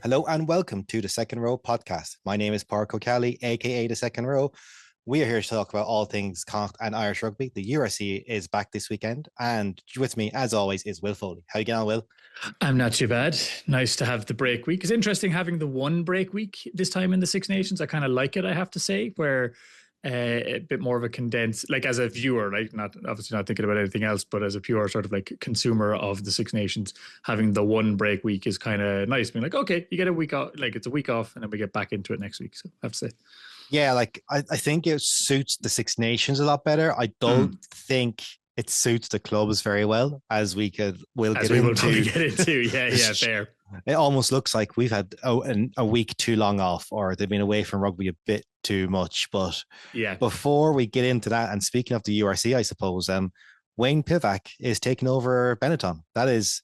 Hello and welcome to the Second Row podcast. My name is Park O'Cally, aka the Second Row. We are here to talk about all things Connacht and Irish rugby. The URC is back this weekend, and with me, as always, is Will Foley. How you getting on, Will? I'm not too bad. Nice to have the break week. It's interesting having the one break week this time in the Six Nations. I kind of like it, I have to say, where a bit more of a condensed, like as a viewer, like not obviously not thinking about anything else, but as a pure sort of like consumer of the Six Nations, having the one break week is kind of nice. Being like, okay, you get a week off, like it's a week off, and then we get back into it next week. So I have to say, Yeah, I think it suits the Six Nations a lot better. I don't mm, think it suits the clubs very well, as we'll as get we will probably into. get into, yeah, fair. It almost looks like we've had a week too long off, or they've been away from rugby a bit too much. But Yeah. before we get into that, and speaking of the URC, I suppose Wayne Pivac is taking over Benetton. That is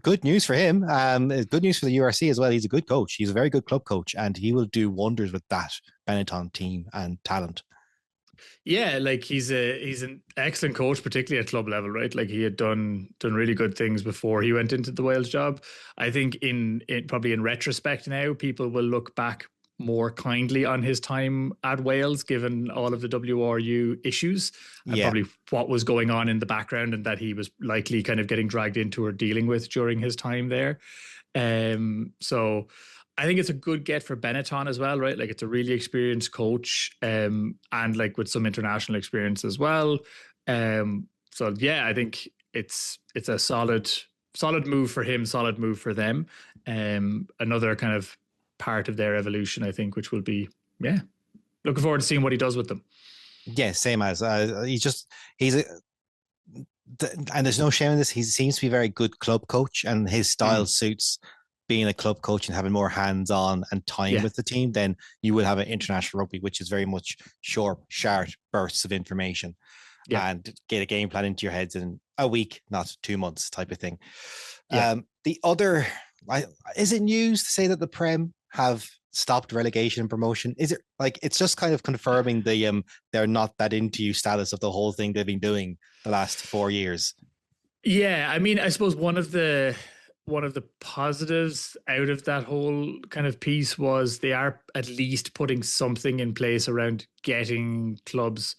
good news for him. Good news for the URC as well. He's a good coach. He's a very good club coach, and he will do wonders with that Benetton team and talent. Yeah, like he's an excellent coach, particularly at club level, right? Like he had done really good things before he went into the Wales job. I think in probably in retrospect now, people will look back more kindly on his time at Wales, given all of the WRU issues and Yeah, probably what was going on in the background and that he was likely kind of getting dragged into or dealing with during his time there. So I think it's a good get for Benetton as well, right? Like it's a really experienced coach, and like with some international experience as well. So yeah, I think it's a solid move for him, solid move for them. Another kind of part of their evolution, I think, which will be yeah, looking forward to seeing what he does with them. yeah, same as he's a and there's no shame in this. He seems to be a very good club coach, and his style Mm, suits being a club coach and having more hands on and time yeah, with the team than you will have an international rugby, which is very much short, sharp bursts of information yeah, and get a game plan into your heads in a week, not 2 months type of thing. yeah. The other, is it news to say that the Prem have stopped relegation and promotion? Is it like it's just kind of confirming the they're not that into you status of the whole thing they've been doing the last 4 years? Yeah, I mean, I suppose one of the positives out of that whole kind of piece was they are at least putting something in place around getting clubs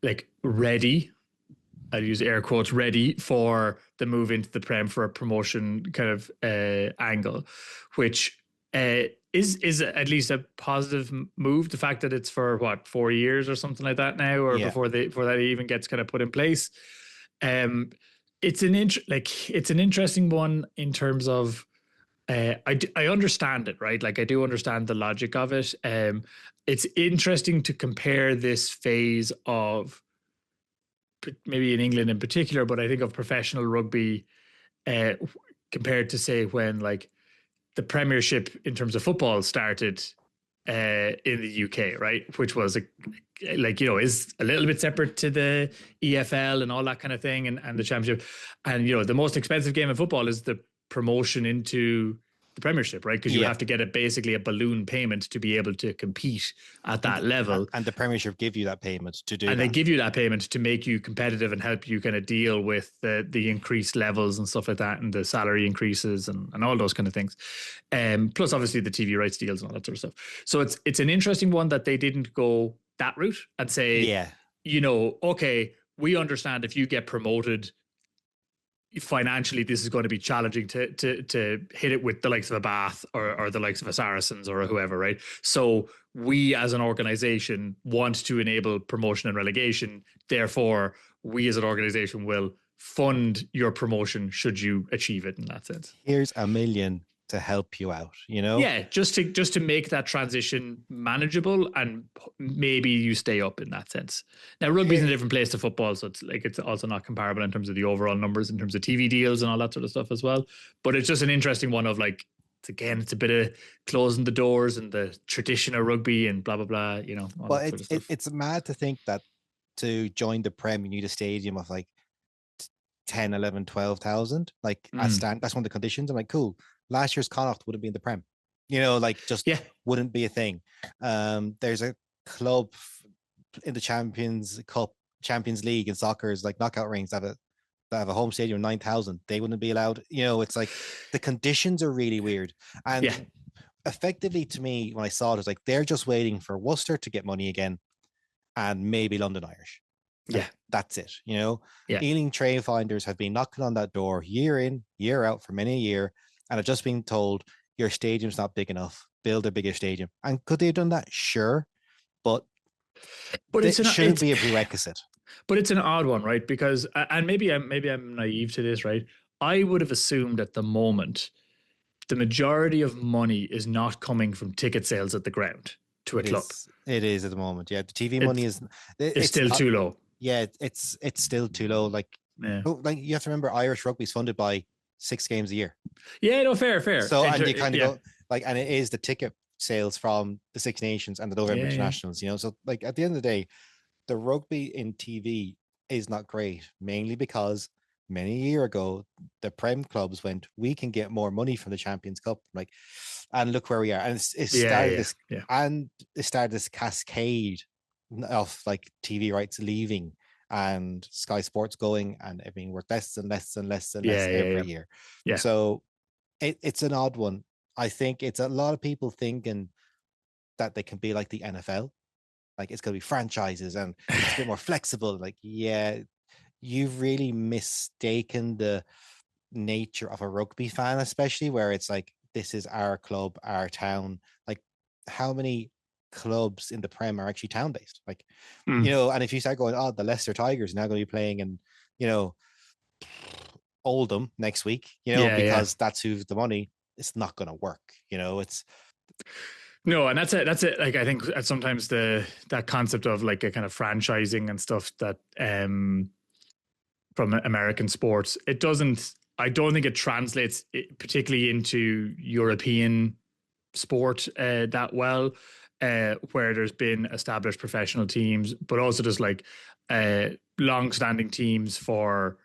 like ready. I'd use air quotes ready for the move into the Prem for a promotion kind of angle, which is at least a positive move. The fact that it's for what 4 years or something like that now, or Yeah. before that even gets kind of put in place. Um, it's an interesting one in terms of I understand it, right? Like I do understand the logic of it. It's interesting to compare this phase of maybe in England in particular, but I think of professional rugby uh, compared to say when like the Premiership in terms of football started in the UK, right? Which was like is a little bit separate to the EFL and all that kind of thing, and the Championship, and the most expensive game in football is the promotion into the Premiership, right? Because you Yeah. have to get basically a balloon payment to be able to compete at And that level. and the Premiership give you that payment to do And they that. give you that payment to make you competitive and help you kind of deal with the increased levels and stuff like that, and the salary increases and all those kind of things. Plus, obviously, the TV rights deals and all that sort of stuff. So it's an interesting one that they didn't go that route and say, Yeah. okay, we understand if you get promoted financially, this is going to be challenging to hit it with the likes of a Bath or the likes of a Saracens or whoever, right? So we as an organization want to enable promotion and relegation. Therefore, we as an organization will fund your promotion should you achieve it in that sense. Here's a million to help you out, you know? Yeah, just to make that transition manageable, and maybe you stay up in that sense. Now, rugby's in a Here, different place to football, so it's also not comparable in terms of the overall numbers, in terms of TV deals and all that sort of stuff as well. But it's just an interesting one of like, it's a bit of closing the doors and the tradition of rugby and blah blah blah, all well, that sort of stuff. it's mad to think that to join the Prem, you need a stadium of like 10, 11, 12,000. Like Mm. that's one of the conditions. I'm like, cool. Last year's Connacht would have been the Prem, like just Yeah, wouldn't be a thing. There's a club in the Champions Cup, Champions League in soccer is like knockout rings that have that have a home stadium of 9,000, they wouldn't be allowed. You know, it's like the conditions are really weird. Yeah. And effectively, to me, when I saw it, it was like they're just waiting for Worcester to get money again and maybe London Irish. Yeah. That's it. You know, Yeah. Ealing train finders have been knocking on that door year in, year out for many a year, and have just been told your stadium's not big enough. Build a bigger stadium. And could they have done that? Sure, but it's it shouldn't be a prerequisite. But it's an odd one, right? Because, and maybe I'm naive to this, right? I would have assumed at the moment the majority of money is not coming from ticket sales at the ground to a club. It is at the moment. Yeah, the TV money It's it's still too low. Yeah, it's still too low. Like, Yeah. like you have to remember, Irish rugby is funded by 6 games a year. Yeah, no, fair. So, and you kind of go like, and it is the ticket sales from the Six Nations and the November Internationals. You know, so like at the end of the day, the rugby in TV is not great, mainly because many a year ago, the Prem clubs went, we can get more money from the Champions Cup. Like, and look where we are. And it started this cascade of like TV rights leaving and Sky Sports going and it being worth less and less and less and less every year. Yeah. So it's an odd one. I think it's a lot of people thinking that they can be like the NFL. Like it's going to be franchises and it's a bit more flexible. Like, yeah, you've really mistaken the nature of a rugby fan, especially where it's like, this is our club, our town. Like, how many clubs in the Prem are actually town based? Like, you know, and if you start going, oh, the Leicester Tigers are now going to be playing in, you know, Oldham next week, you know, because that's who's the money, it's not going to work. You know, it's. No, and that's it. Like, I think sometimes that concept of like a kind of franchising and stuff that from American sports, I don't think it translates particularly into European sport that well, where there's been established professional teams, but also just like long-standing teams for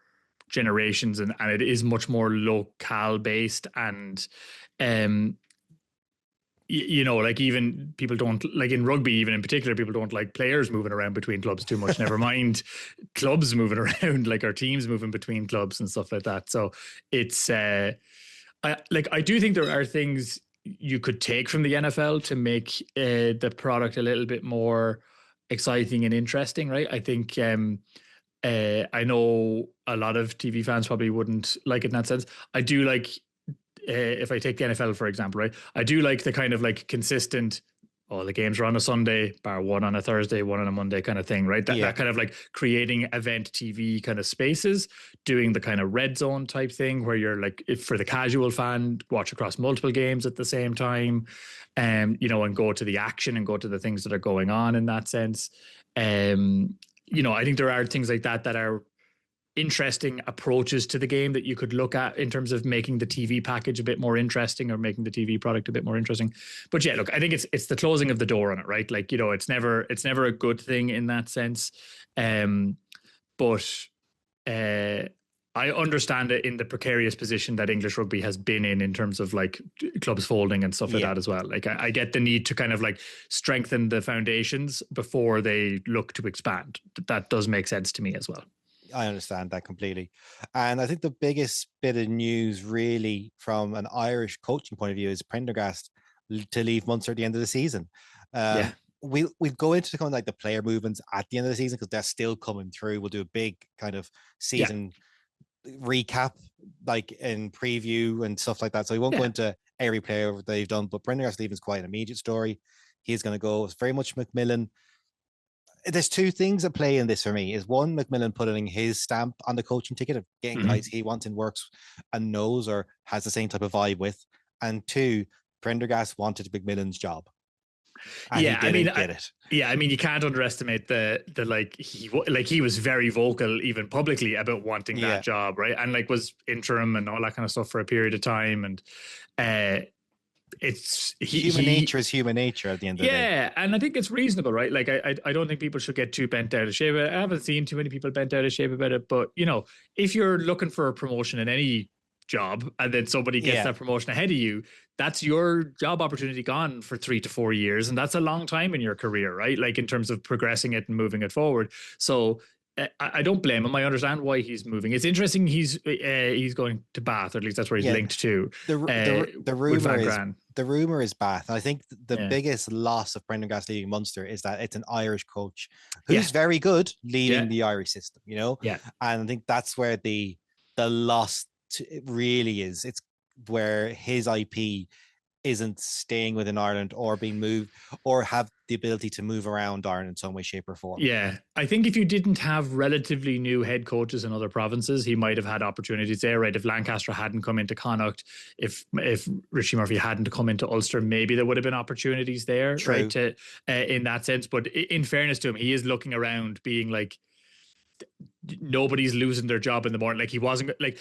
generations, and it is much more local based, and you know, like even people don't like in rugby, even in particular, people don't like players moving around between clubs too much. Never mind clubs moving around, like our teams moving between clubs and stuff like that. So it's I do think there are things you could take from the NFL to make the product a little bit more exciting and interesting, right? I think I know a lot of TV fans probably wouldn't like it in that sense. I do like. If I take the NFL, for example, right, I do like the kind of like consistent, the games are on a Sunday, bar one on a Thursday, one on a Monday kind of thing, right? That kind of like creating event TV kind of spaces, doing the kind of red zone type thing where you're like, if for the casual fan, watch across multiple games at the same time, you know, and go to the action and go to the things that are going on in that sense. You know, I think there are things like that are interesting approaches to the game that you could look at in terms of making the TV package a bit more interesting or making the TV product a bit more interesting. But yeah, look, I think it's the closing of the door on it, right? Like, you know, it's never a good thing in that sense. But I understand it in the precarious position that English rugby has been in terms of like clubs folding and stuff like that as well. Like I get the need to kind of like strengthen the foundations before they look to expand. That does make sense to me as well. I understand that completely. And I think the biggest bit of news really from an Irish coaching point of view is Prendergast to leave Munster at the end of the season. We'll go into kind of like the player movements at the end of the season because they're still coming through. We'll do a big kind of season recap, like in preview and stuff like that. So we won't go into every player they've done, but Prendergast leaving is quite an immediate story. He's going to go. It's very much Macmillan. There's two things at play in this for me. Is one, Macmillan putting his stamp on the coaching ticket of getting guys he wants and works and knows or has the same type of vibe with. And two, Prendergast wanted Macmillan's job. And he didn't get it. Yeah, I mean, you can't underestimate the he was very vocal even publicly about wanting that job, right? And like was interim and all that kind of stuff for a period of time. And it's human nature is human nature at the end of the day. Yeah, and I think it's reasonable, right? Like I don't think people should get too bent out of shape. I haven't seen too many people bent out of shape about it, but you know, if you're looking for a promotion in any job and then somebody gets that promotion ahead of you, that's your job opportunity gone for 3 to 4 years, and that's a long time in your career, right? Like in terms of progressing it and moving it forward. So I don't blame him. I understand why he's moving. It's interesting. He's going to Bath, or at least that's where he's linked to. The with rumor Van is Gran. the rumor is Bath. And I think the Yeah. biggest loss of Brendan Grass leading Munster is that it's an Irish coach who's Yeah. very good leading Yeah. the Irish system, you know? Yeah. And I think that's where the loss it really is. It's where his IP isn't staying within Ireland or being moved or have the ability to move around Ireland in some way, shape, or form. Yeah, I think if you didn't have relatively new head coaches in other provinces, he might have had opportunities there, right? If Lancaster hadn't come into Connacht, if Richie Murphy hadn't come into Ulster, maybe there would have been opportunities there, True. right? To in that sense, but in fairness to him, he is looking around, being like, nobody's losing their job in the morning. Like, he wasn't like.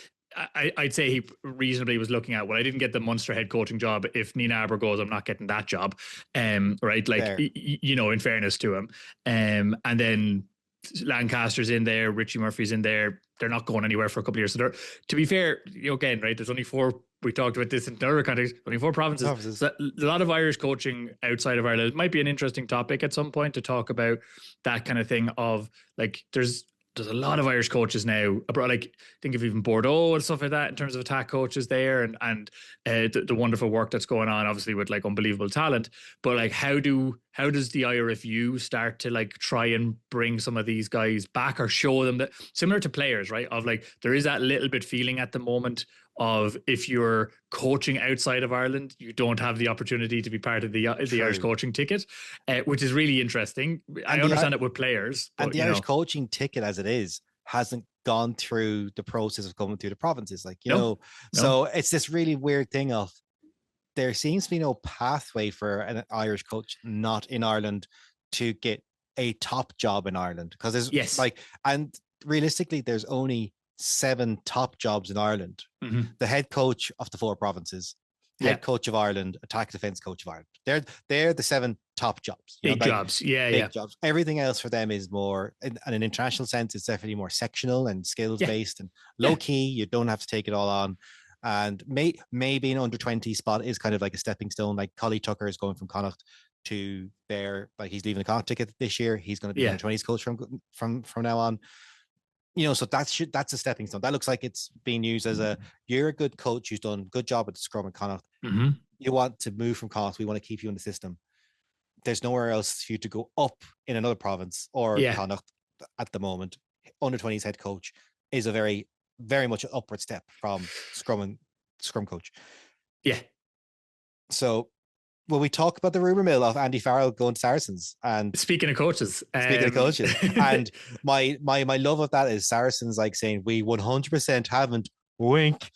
I'd say he reasonably was looking at, well, I didn't get the Munster head coaching job. If Nina Arbor goes, I'm not getting that job. Right. Like, you know, in fairness to him. And then Lancaster's in there, Richie Murphy's in there. They're not going anywhere for a couple of years. So to be fair, again, right, there's only 4, we talked about this in other context, only 4 provinces. So a lot of Irish coaching outside of Ireland. It might be an interesting topic at some point to talk about that kind of thing of, like, there's a lot of Irish coaches now abroad. Like, think of even Bordeaux and stuff like that in terms of attack coaches there, and the wonderful work that's going on, obviously, with like unbelievable talent. But like, how does the IRFU start to like try and bring some of these guys back, or show them that, similar to players, right? Of like, there is that little bit feeling at the moment of, if you're coaching outside of Ireland, you don't have the opportunity to be part of the Irish coaching ticket, which is really interesting. I understand it with players. But, and the Irish coaching ticket as it is hasn't gone through the process of coming through the provinces. Like, you know, so it's this really weird thing of, there seems to be no pathway for an Irish coach not in Ireland to get a top job in Ireland. Because there's like, and realistically, there's only 7 top jobs in Ireland. Mm-hmm. The head coach of the 4 provinces, head coach of Ireland, attack defense coach of Ireland. They're the 7 top jobs. Big jobs. Big jobs. Everything else for them is more, in an international sense, it's definitely more sectional and skills based and low key. You don't have to take it all on. And maybe an under 20 spot is kind of like a stepping stone. Like, Collie Tucker is going from Connacht to there. Like, he's leaving the Connacht ticket this year. He's going to be under 20s coach from now on. You know, so that's a stepping stone. That looks like it's being used as you're a good coach who's done a good job at the scrum in Connacht. Mm-hmm. You want to move from Connacht. We want to keep you in the system. There's nowhere else for you to go up in another province or Connacht at the moment. Under 20s head coach is a very, very much an upward step from scrum coach. Yeah. So, will we talk about the rumor mill of Andy Farrell going to Saracens? And speaking of coaches, and my love of that is Saracens like saying, we 100% haven't, wink,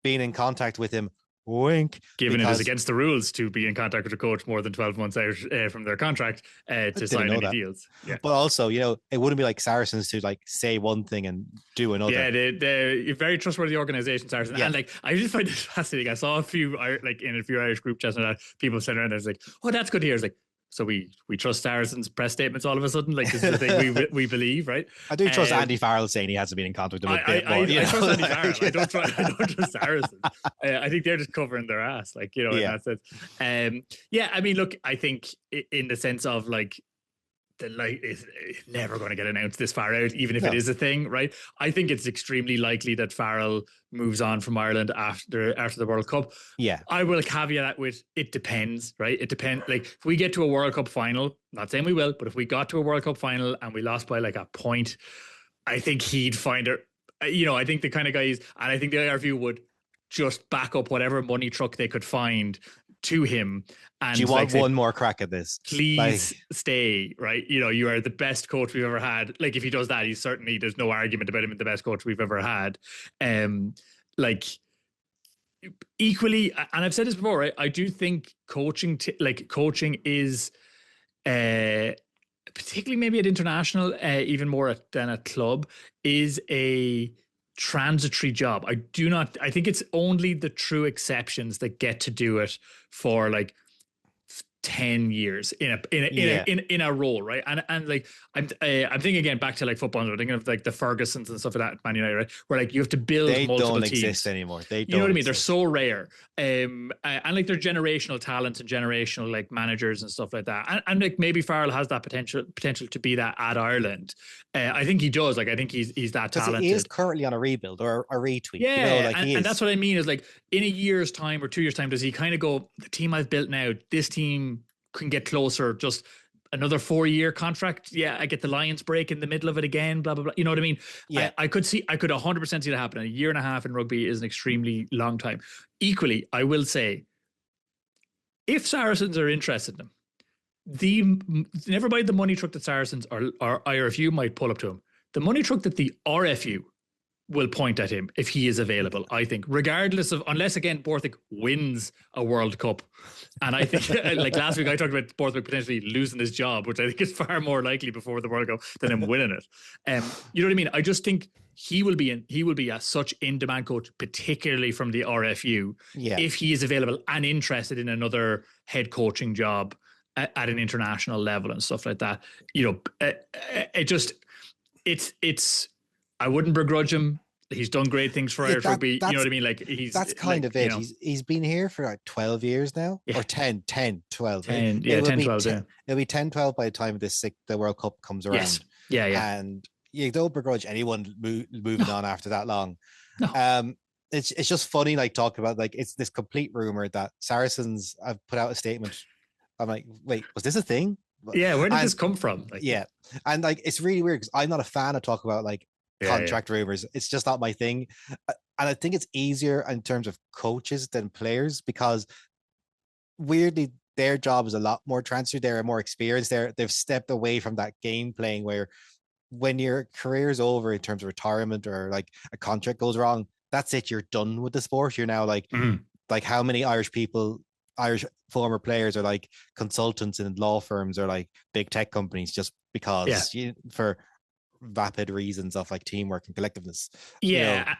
been in contact with him, wink, given it is against the rules to be in contact with a coach more than 12 months out from their contract to sign any deals. Yeah. But also, you know, it wouldn't be like Saracens to like say one thing and do another. Yeah, they're very trustworthy organization, Saracens. Yeah. And like, I just find it fascinating. I saw a few, like, in a few Irish group chats and that, people sitting around there, it's like, oh, that's good to hear. It's like, so we trust Saracens' press statements all of a sudden? Like, this is the thing we believe, right? I do trust Andy Farrell saying he hasn't been in contact with them a bit more. I trust Andy Farrell. I don't trust Saracens. I think they're just covering their ass, like, you know, in that sense. I mean, look, I think in the sense of, like, the light is never going to get announced this far out, even if it is a thing, right? I think it's extremely likely that Farrell moves on from Ireland after the World Cup. Yeah. I will caveat that with, it depends, right? It depends. Like, if we get to a World Cup final, not saying we will, but if we got to a World Cup final and we lost by like a point, I think he'd find it, you know, I think the kind of guys, and I think the IRFU would just back up whatever money truck they could find to him. And do you want one more crack at this? Please stay, right? You know, you are the best coach we've ever had. Like, if he does that, there's no argument about him being the best coach we've ever had. Like, equally, and I've said this before, right? I do think coaching is, particularly maybe at international, even more than at club, is a transitory job. I think it's only the true exceptions that get to do it for like 10 years in a role, right? And like I'm thinking again back to like football. I'm thinking of like the Fergusons and stuff like that at Man United, right? Where like you have to build They multiple don't teams. exist anymore. They You know don't what I mean? They're exist. so rare. And like they're generational talents and generational like managers and stuff like that. And like maybe Farrell has that potential to be that at Ireland. I think he does. Like I think he's that Because talented. he is currently on a rebuild or a retweet. Yeah, You know, like he is. and that's what I mean is like in a year's time or 2 years' time, does he kind of go, the team I've built now, this team can get closer, just another 4-year contract. Yeah, I get the Lions break in the middle of it again, blah, blah, blah. You know what I mean? Yeah. I could 100% see that happen. A year and a half in rugby is an extremely long time. Equally, I will say, if Saracens are interested in him, never mind the money truck that Saracens or IRFU might pull up to him. The money truck that the RFU will point at him if he is available, I think, regardless of, unless again Borthwick wins a World Cup. And I think like last week I talked about Borthwick potentially losing his job, which I think is far more likely before the World Cup than him winning it. You know what I mean? I just think he will be a such in-demand coach, particularly from the RFU, if he is available and interested in another head coaching job at an international level and stuff like that. You know, it's I wouldn't begrudge him. He's done great things for Irish rugby. You know what I mean? Like that's kind like, of it. You know, He's been here for like 12 years now, or 10, 12. 10, yeah, 10, 12, yeah. It'll be 10, 12 by the time the World Cup comes around. Yes. Yeah. And you don't begrudge anyone moving on after that long. No. It's just funny, like talking about like it's this complete rumor that Saracens have put out a statement. I'm like, wait, was this a thing? Yeah, where did this come from? Like, yeah, and like it's really weird because I'm not a fan of talking about like contract rumors. It's just not my thing, and I think it's easier in terms of coaches than players because weirdly their job is a lot more transferred. They're more experienced. They've stepped away from that game playing where when your career's over in terms of retirement or like a contract goes wrong, that's it. You're done with the sport. You're now like how many Irish former players are like consultants in law firms or like big tech companies just because for vapid reasons of like teamwork and collectiveness. Yeah. You know?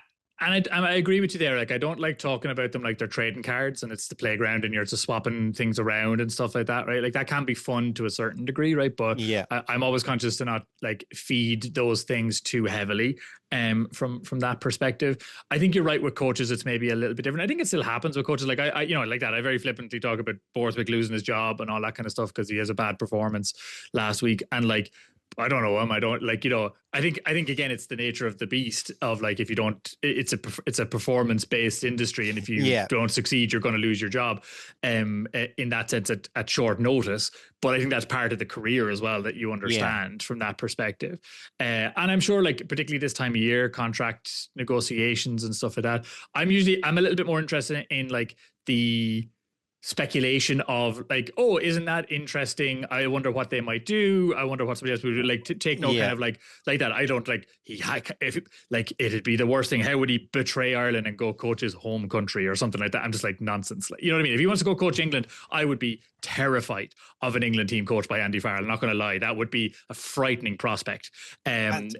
And I agree with you there. Like, I don't like talking about them like they're trading cards and it's the playground and you're just swapping things around and stuff like that, right? Like that can be fun to a certain degree, right? But yeah, I'm always conscious to not like feed those things too heavily. From that perspective, I think you're right with coaches. It's maybe a little bit different. I think it still happens with coaches. Like I you know, like that. I very flippantly talk about Borthwick losing his job and all that kind of stuff because he has a bad performance last week. And like, I don't know him. I don't like, you know, I think again, it's the nature of the beast of like, if you don't, it's a performance based industry. And if you don't succeed, you're going to lose your job in that sense at short notice. But I think that's part of the career as well, that you understand from that perspective. And I'm sure like, particularly this time of year, contract negotiations and stuff like that, I'm a little bit more interested in like the speculation of like, oh, isn't that interesting? I wonder what they might do. I wonder what somebody else would do. Like, to take no kind of like that. I don't like if like it'd be the worst thing. How would he betray Ireland and go coach his home country or something like that? I'm just like nonsense. Like, you know what I mean? If he wants to go coach England, I would be terrified of an England team coached by Andy Farrell. I'm not going to lie, that would be a frightening prospect. And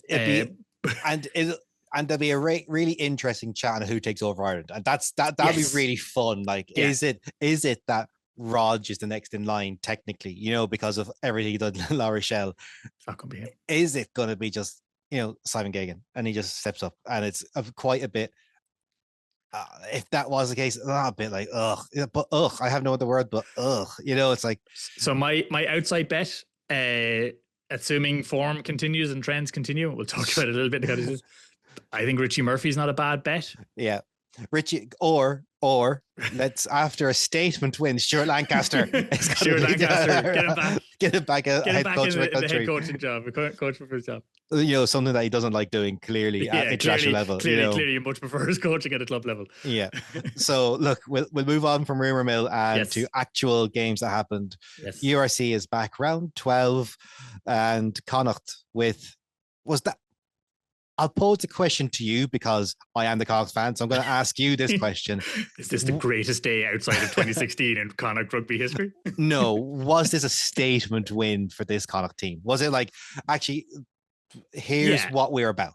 there'll be a really interesting chat on who takes over Ireland, and that'll be really fun. Like, is it that Rog is the next in line technically? You know, because of everything he did in La Rochelle. It's not going to be him. Is it going to be just Simon Gagan, and he just steps up, and it's quite a bit. If that was the case, a bit like but I have no other word, but it's like. So my outside bet, assuming form continues and trends continue, we'll talk about it a little bit because I think Richie Murphy's not a bad bet. Yeah. Richie, or let's, after a statement win, Stuart Lancaster. Stuart Lancaster, get him back a head coach in the head coaching job, coach for his job. Something that he doesn't like doing clearly at international level. Clearly, he much prefers coaching at a club level. Yeah. So look, we'll move on from rumor mill and to actual games that happened. Yes. URC is back, round 12, and Connacht was that. I'll pose the question to you because I am the Connacht fan, so I'm going to ask you this question. Is this the greatest day outside of 2016 in Connacht rugby history? No. Was this a statement win for this Connacht team? Was it like, actually, here's what we're about?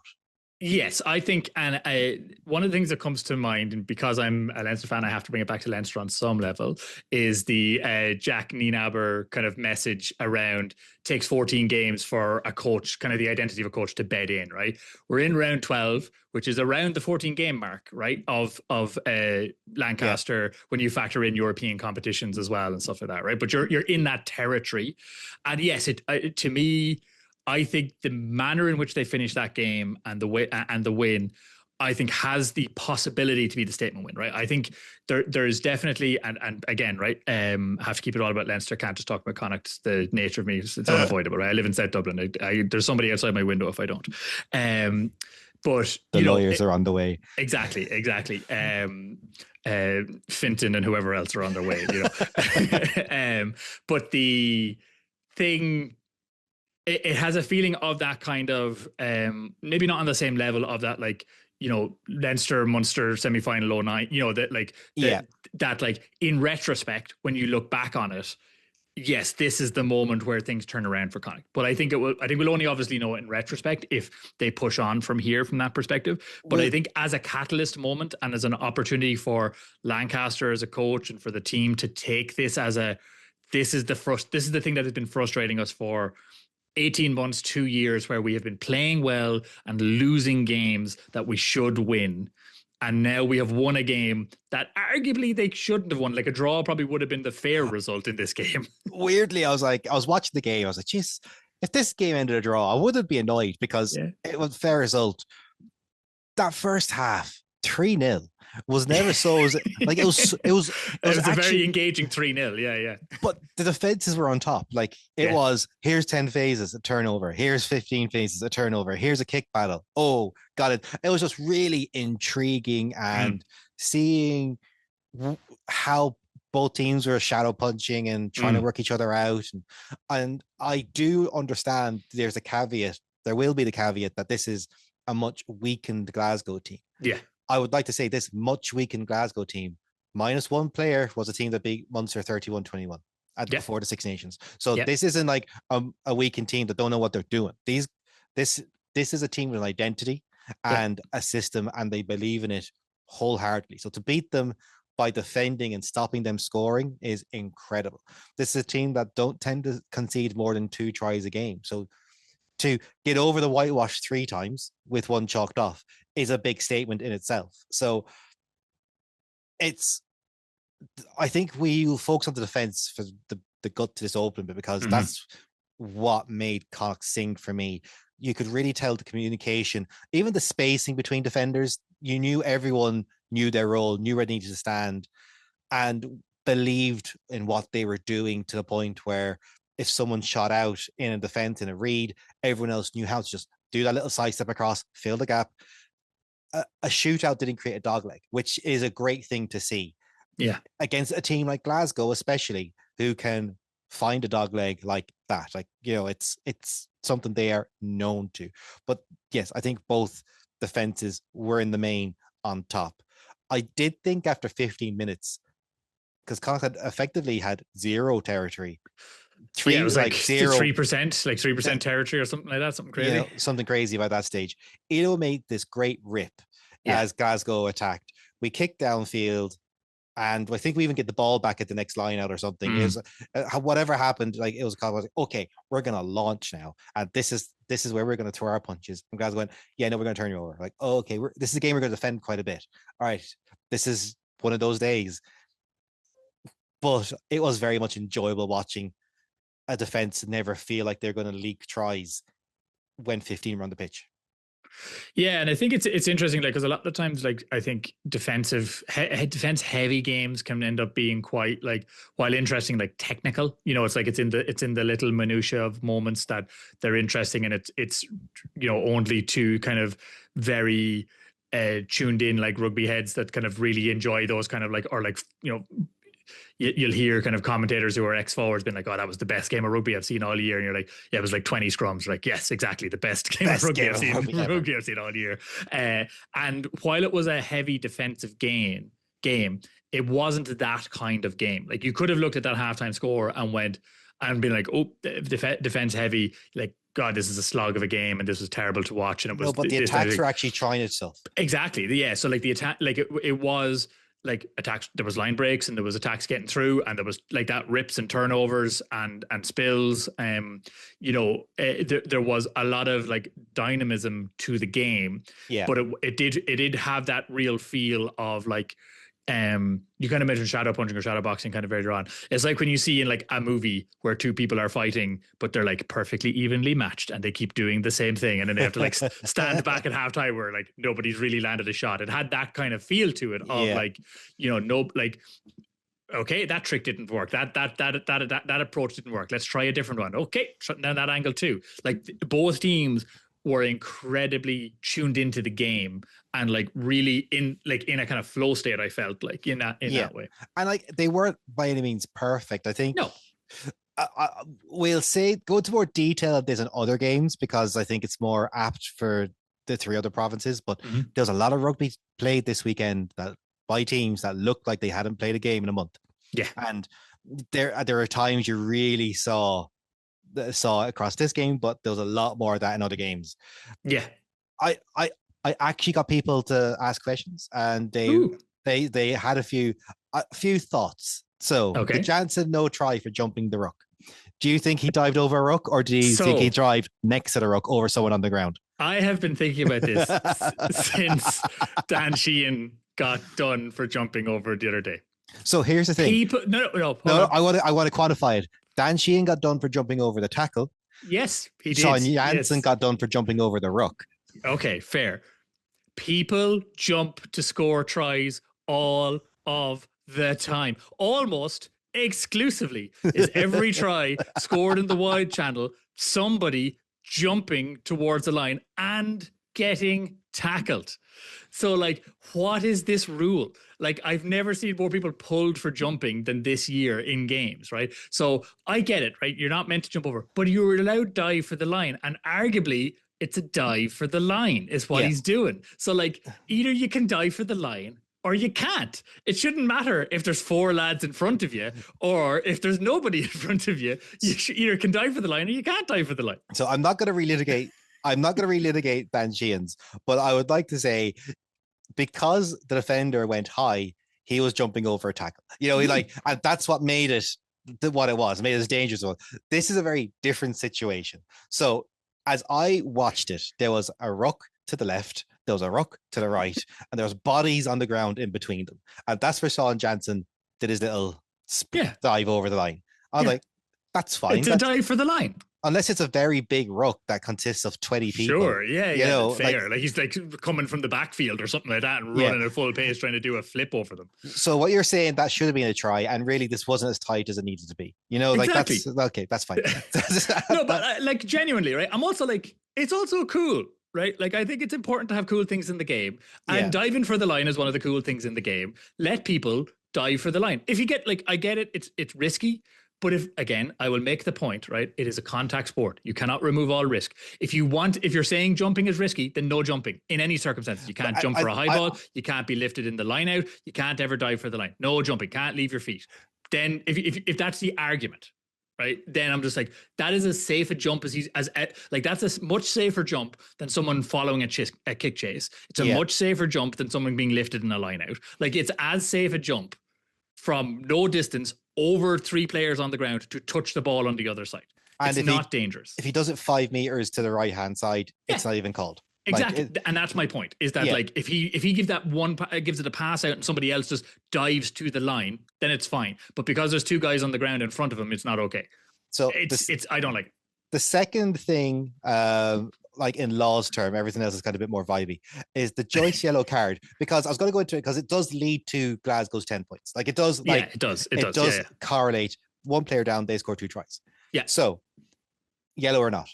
Yes, I think, and one of the things that comes to mind, and because I'm a Leinster fan, I have to bring it back to Leinster on some level, is the Jack Nienaber kind of message around takes 14 games for a coach, kind of the identity of a coach to bed in, right? We're in round 12, which is around the 14 game mark, right? Of Yeah. Lancaster when you factor in European competitions as well and stuff like that, right? But you're in that territory, and yes, to me, I think the manner in which they finished that game and the win, I think has the possibility to be the statement win, right? I think there's definitely and again, right, have to keep it all about Leinster. Can't just talk about Connacht. It's the nature of me. It's unavoidable, right? I live in South Dublin. There's somebody outside my window if I don't. But The lawyers are on the way. exactly. Finton and whoever else are on their way, but the thing, it has a feeling of that kind of maybe not on the same level of that, like, Leinster Munster semi-final 09, that like Yeah. that like in retrospect when you look back on it, yes, this is the moment where things turn around for Connacht. But I think we'll only obviously know it in retrospect if they push on from here from that perspective. But I think as a catalyst moment and as an opportunity for Lancaster as a coach and for the team to take this as this is the thing that has been frustrating us for 18 months, 2 years, where we have been playing well and losing games that we should win. And now we have won a game that arguably they shouldn't have won. Like a draw probably would have been the fair result in this game. Weirdly, I was watching the game. I was like, geez, if this game ended a draw, I wouldn't be annoyed because Yeah. it was a fair result. That first half, 3-0 was never so like it was a actually very engaging 3-0. Yeah. But the defenses were on top. Like it was, here's 10 phases, a turnover, here's 15 phases, a turnover, here's a kick battle. Oh, got it. It was just really intriguing and seeing how both teams were shadow punching and trying to work each other out. And I do understand there's a caveat. There will be the caveat that this is a much weakened Glasgow team. Yeah. I would like to say this much weakened Glasgow team, minus one player, was a team that beat Munster 31-21 before the Six Nations. So this isn't like a weakened team that don't know what they're doing. This is a team with an identity and a system, and they believe in it wholeheartedly. So to beat them by defending and stopping them scoring is incredible. This is a team that don't tend to concede more than 2 tries a game. So to get over the whitewash 3 times with one chalked off is a big statement in itself. So I think we'll focus on the defense for the gut to this opening, but because that's what made Connacht sing for me. You could really tell the communication, even the spacing between defenders. You knew everyone knew their role, knew where they needed to stand, and believed in what they were doing to the point where if someone shot out in a defense in a read, everyone else knew how to just do that little side step across, fill the gap. A shootout didn't create a dogleg, which is a great thing to see. Yeah. Against a team like Glasgow, especially, who can find a dogleg like that. Like, it's something they are known to. But yes, I think both defenses were in the main on top. I did think after 15 minutes, because Connacht had effectively had zero territory. It was like 3%, like 3% territory or something like that, something crazy. Something crazy about that stage. Ito made this great rip as Glasgow attacked. We kicked downfield, and I think we even get the ball back at the next line out or something. It was whatever happened, like it was called, okay, we're gonna launch now, and this is where we're gonna throw our punches. And Glasgow went, yeah, no, we're gonna turn you over. Like, oh, okay, this is a game we're gonna defend quite a bit. All right, this is one of those days. But it was very much enjoyable watching a defense never feel like they're going to leak tries when 15 were on the pitch. Yeah, and I think it's interesting, like, because a lot of the times, like, I think defense heavy games can end up being quite, like, while interesting, like technical. It's like it's in the little minutia of moments that they're interesting, and it's only to kind of very tuned in like rugby heads that kind of really enjoy those kind of like, or like you'll hear kind of commentators who are ex-forwards being like, oh, that was the best game of rugby I've seen all year. And you're like, yeah, it was like 20 scrums. Like, yes, exactly. The best game of rugby I've seen all year. And while it was a heavy defensive game, it wasn't that kind of game. Like, you could have looked at that halftime score and been like, oh, defense heavy, like God, this is a slog of a game, and this was terrible to watch. And it was No, but the attacks were actually trying itself. Exactly. Yeah. So like the attack, like it was like attacks. There was line breaks, and there was attacks getting through, and there was like that rips and turnovers and spills. There was a lot of like dynamism to the game. Yeah. But it did have that real feel of like, you kind of mentioned shadow punching or shadow boxing kind of earlier on. It's like when you see in like a movie where two people are fighting, but they're like perfectly evenly matched and they keep doing the same thing. And then they have to like stand back at halftime where like nobody's really landed a shot. It had that kind of feel to it of like, okay, that trick didn't work. That approach didn't work. Let's try a different one. Okay, shutting down that angle too. Like both teams were incredibly tuned into the game and like really in a kind of flow state. I felt like in that way, and like they weren't by any means perfect. I think no. We'll say go into more detail of this in other games because I think it's more apt for the three other provinces. But there's a lot of rugby played this weekend that by teams that looked like they hadn't played a game in a month. Yeah, and there are times you really saw across this game, but there was a lot more of that in other games. Yeah, I actually got people to ask questions, and they had a few thoughts. So, did Jansen no try for jumping the ruck? Do you think he dived over a ruck, or do you think he dived next to the ruck over someone on the ground? I have been thinking about this since Dan Sheehan got done for jumping over the other day. So here's the thing. No. I want to quantify it. Dan Sheehan got done for jumping over the tackle. Yes, he did. Sean Jansen got done for jumping over the ruck. Okay, fair. People jump to score tries all of the time. Almost exclusively is every try scored in the wide channel somebody jumping towards the line and getting tackled. So like, what is this rule? Like, I've never seen more people pulled for jumping than this year in games, right? So I get it, right? You're not meant to jump over, but you were allowed dive for the line. And arguably, it's a dive for the line is what he's doing. So like, either you can dive for the line or you can't. It shouldn't matter if there's four lads in front of you or if there's nobody in front of you. You either can dive for the line or you can't dive for the line. So I'm not going to relitigate Dan Sheehan's, but I would like to say, because the defender went high, he was jumping over a tackle. And that's what made it what it was, made it as dangerous. This is a very different situation. So as I watched it, there was a ruck to the left, there was a ruck to the right, and there was bodies on the ground in between them. And that's where Sean Jansen did his little dive over the line. I was like, that's fine. It's a dive for the line. Unless it's a very big ruck that consists of 20 people. Sure, yeah, fair. Like he's like coming from the backfield or something like that and running at full pace trying to do a flip over them. So what you're saying, that should have been a try, and really this wasn't as tight as it needed to be. Exactly. That's fine. No, but like genuinely, right? I'm also like, it's also cool, right? Like I think it's important to have cool things in the game, and diving for the line is one of the cool things in the game. Let people dive for the line. If you get like, I get it, it's risky. But I will make the point, right? It is a contact sport. You cannot remove all risk. If you're saying jumping is risky, then no jumping in any circumstances. You can't jump for a high ball. You can't be lifted in the line out. You can't ever dive for the line. No jumping. Can't leave your feet. Then if that's the argument, right? Then I'm just like, that is as safe a jump that's a much safer jump than someone following a kick chase. It's a much safer jump than someone being lifted in a line out. Like it's as safe a jump from no distance over three players on the ground to touch the ball on the other side. And it's not dangerous. If he does it 5 meters to the right hand side, it's not even called. Exactly. And that's my point, is that like if he gives it a pass out and somebody else just dives to the line, then it's fine. But because there's two guys on the ground in front of him, it's not okay. So I don't like it. The second thing, like in Law's term, everything else is kind of a bit more vibey, is the Joyce yellow card. Because I was going to go into it because it does lead to Glasgow's 10 points. Like it does. It does correlate. One player down, they score 2 tries. Yeah. So yellow or not,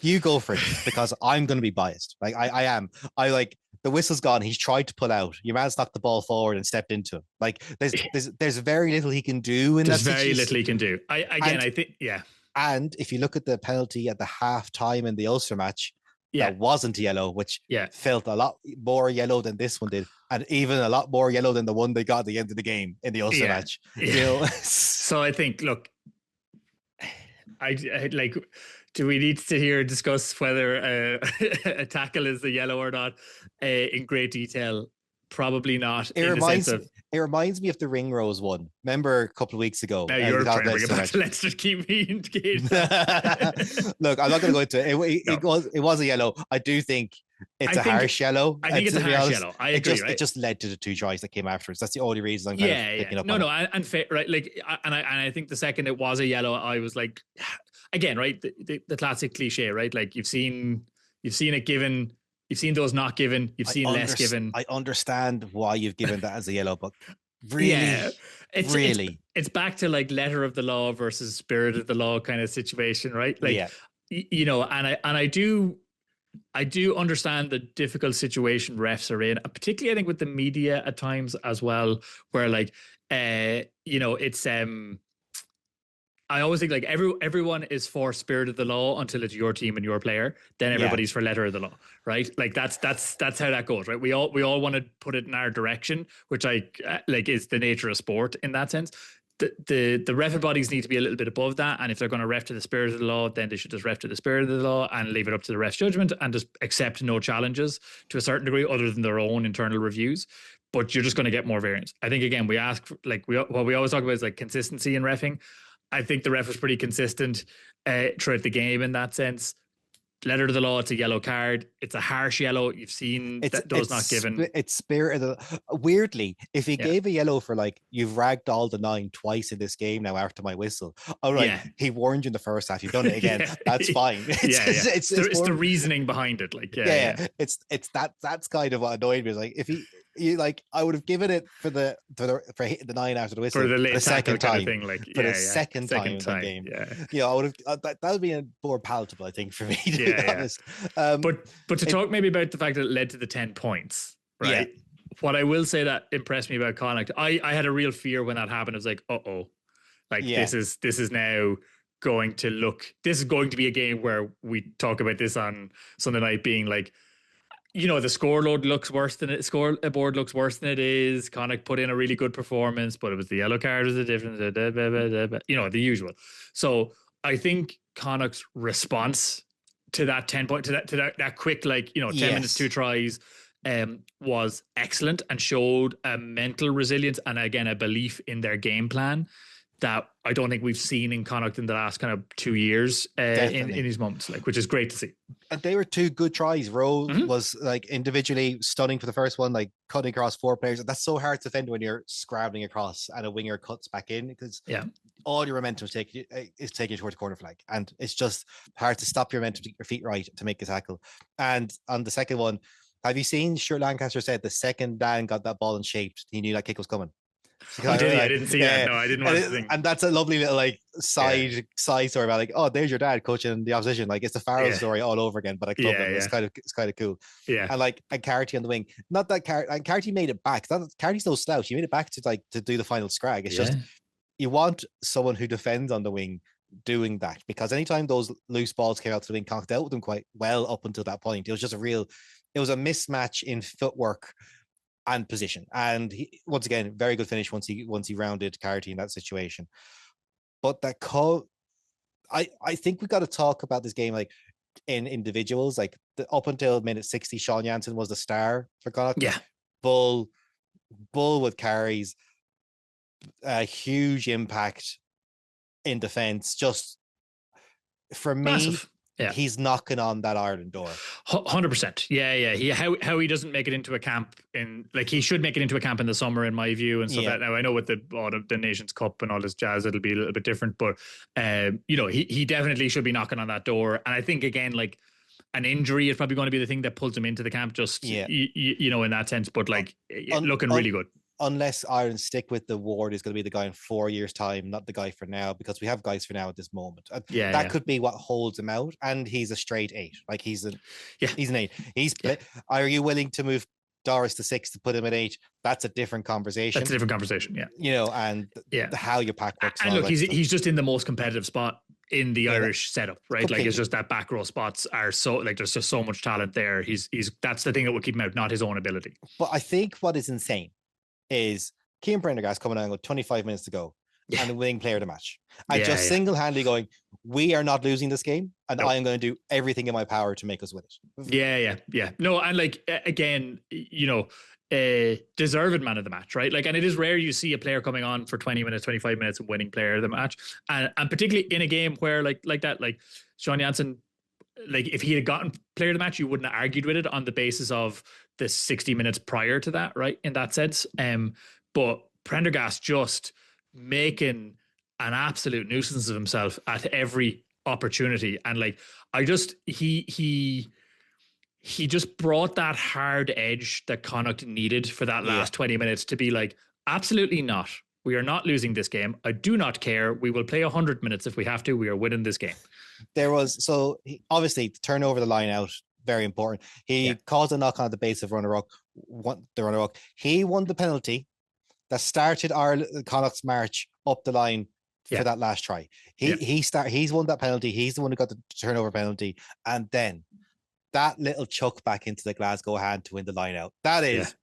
you go for it because I'm going to be biased. Like I am. I like the whistle's gone. He's tried to pull out. Your man's knocked the ball forward and stepped into him. Like there's very little he can do in that. There's very little he can do. I think. And if you look at the penalty at the half time in the Ulster match, that wasn't yellow, which felt a lot more yellow than this one did. And even a lot more yellow than the one they got at the end of the game in the Ulster match. So I think, look, I like Do we need to sit here and discuss whether a tackle is a yellow or not in great detail? Probably not. It In the sense reminds of it reminds me of the Ring Rose one. Remember a couple of weeks ago? now The you're trying to bring it Leinster back match. to let's just keep me engaged. Look, I'm not going to go into it. No. It was a yellow. I do think it's a harsh yellow. I think it's a To be harsh honest, yellow. I agree. it just led to the two tries that came afterwards. That's the only reason I'm kind of picking up No, on no, it. and fair, right? Like, and I think the second it was a yellow, I was like, again, right? The classic cliche, right? Like you've seen it given, you've seen those not given, you've seen less given. I understand why you've given that as a yellow, but Yeah, really, it's back to like letter of the law versus spirit of the law kind of situation, right? Like, yeah, you know, and I do understand the difficult situation refs are in, particularly I think with the media at times as well, where like, you know, it's I always think like everyone is for spirit of the law until it's your team and your player. Then everybody's for letter of the law, right? Like that's how that goes, right? We all want to put it in our direction, which like is the nature of sport in that sense. The ref bodies need to be a little bit above that, and if they're going to ref to the spirit of the law, then they should just ref to the spirit of the law and leave it up to the ref's judgment and just accept no challenges to a certain degree, other than their own internal reviews. But you're just going to get more variance. I think again we ask what we always talk about is like consistency in refing. I think the ref was pretty consistent throughout the game in that sense. Letter of the law, it's a yellow card. It's a harsh yellow. You've seen those not given. It's spirit of the. Weirdly, if he gave a yellow for like you've ragged all the 9 twice in this game now after my whistle, oh right, he warned you in the first half. You've done it again. That's fine. It's the reasoning behind it. Like it's that's kind of what annoyed me. Like if you like, I would have given it for hitting the 9 after the whistle for the second time, kind of thing, like for the second time in the game. I would have that would be more palatable, I think, for me. To be honest. But to talk maybe about the fact that it led to the 10 points, right? Yeah. What I will say that impressed me about Connacht, I had a real fear when that happened. I was like, this is now going to be a game where we talk about this on Sunday night being like, you know, the scoreboard looks worse than it is. Connacht put in a really good performance, but it was the yellow card was the difference. You know, the usual. So I think Connacht's response to that 10 point, to that quick, like, you know, 10 minutes, 2 tries, was excellent and showed a mental resilience and again a belief in their game plan that I don't think we've seen in Connacht in the last kind of 2 years in these moments, like, which is great to see. And they were 2 good tries. Rowe was like individually stunning for the first one, like cutting across 4 players. That's so hard to defend when you're scrabbling across and a winger cuts back in, because all your momentum is taking you towards the corner flag, and it's just hard to stop your momentum to get your feet right to make a tackle. And on the second one, have you seen Stuart Lancaster said the second Dan got that ball in shape, he knew that kick was coming? I didn't see that. No, I didn't watch the thing. And that's a lovely little like side story about like, oh, there's your dad coaching the opposition. Like it's the Farrell story all over again, but I club it. It's kind of cool. Yeah. And like, and Carty on the wing. Not that Carty made it back. Carty's no slouch. He made it back to do the final scrag. It's just you want someone who defends on the wing doing that, because anytime those loose balls came out to the wing, Connacht dealt with them quite well up until that point. It was a mismatch in footwork and position, and he, once again, very good finish once he rounded Carty in that situation. But that I think we got to talk about this game like in individuals. Like up until minute 60, Sean Jansen was the star for Connacht. Yeah, Bull with carries, a huge impact in defense. Just for me, massive. Yeah. He's knocking on that Ireland door. 100%. Yeah. How he doesn't make it into a camp he should make it into a camp in the summer, in my view, and stuff. That now I know with the Nations Cup and all this jazz, it'll be a little bit different, but you know, he definitely should be knocking on that door. And I think again, like an injury is probably going to be the thing that pulls him into the camp. Just you know, in that sense, but like looking really good. Unless Ireland stick with the Ward is going to be the guy in 4 years' time, not the guy for now, because we have guys for now at this moment. That could be what holds him out. And he's a straight 8. Like he's an 8. Are you willing to move Doris to 6 to put him at 8? That's a different conversation. Yeah. You know, and how your pack works. And look, he's just in the most competitive spot in the Irish setup, right? Completely. Like it's just that back row spots are so, like, there's just so much talent there. He's that's the thing that will keep him out, not his own ability. But I think what is insane is Cian Prendergast coming on with 25 minutes to go, and the winning player of the match. And Yeah, just yeah. single-handedly going, we are not losing this game, and No. I am going to do everything in my power to make us win it. Yeah. No, and like again, deserved man of the match, right? Like, and it is rare you see a player coming on for 20 minutes, 25 minutes and winning player of the match. And particularly in a game where like that, like Sean Janssen, like if he had gotten player of the match, you wouldn't have argued with it on the basis of the 60 minutes prior to that, right? In that sense. But Prendergast just making an absolute nuisance of himself at every opportunity. And like I just he just brought that hard edge that Connacht needed for that last 20 minutes to be like, absolutely not. We are not losing this game. I do not care. We will play 100 minutes if we have to. We are winning this game. There was, so obviously to turn over the line out, very important. He caused a knock on at the base of the runner-up. He won the penalty that started our Connacht's march up the line for that last try. He's won that penalty. He's the one who got the turnover penalty. And then that little chuck back into the Glasgow hand to win the line out. That is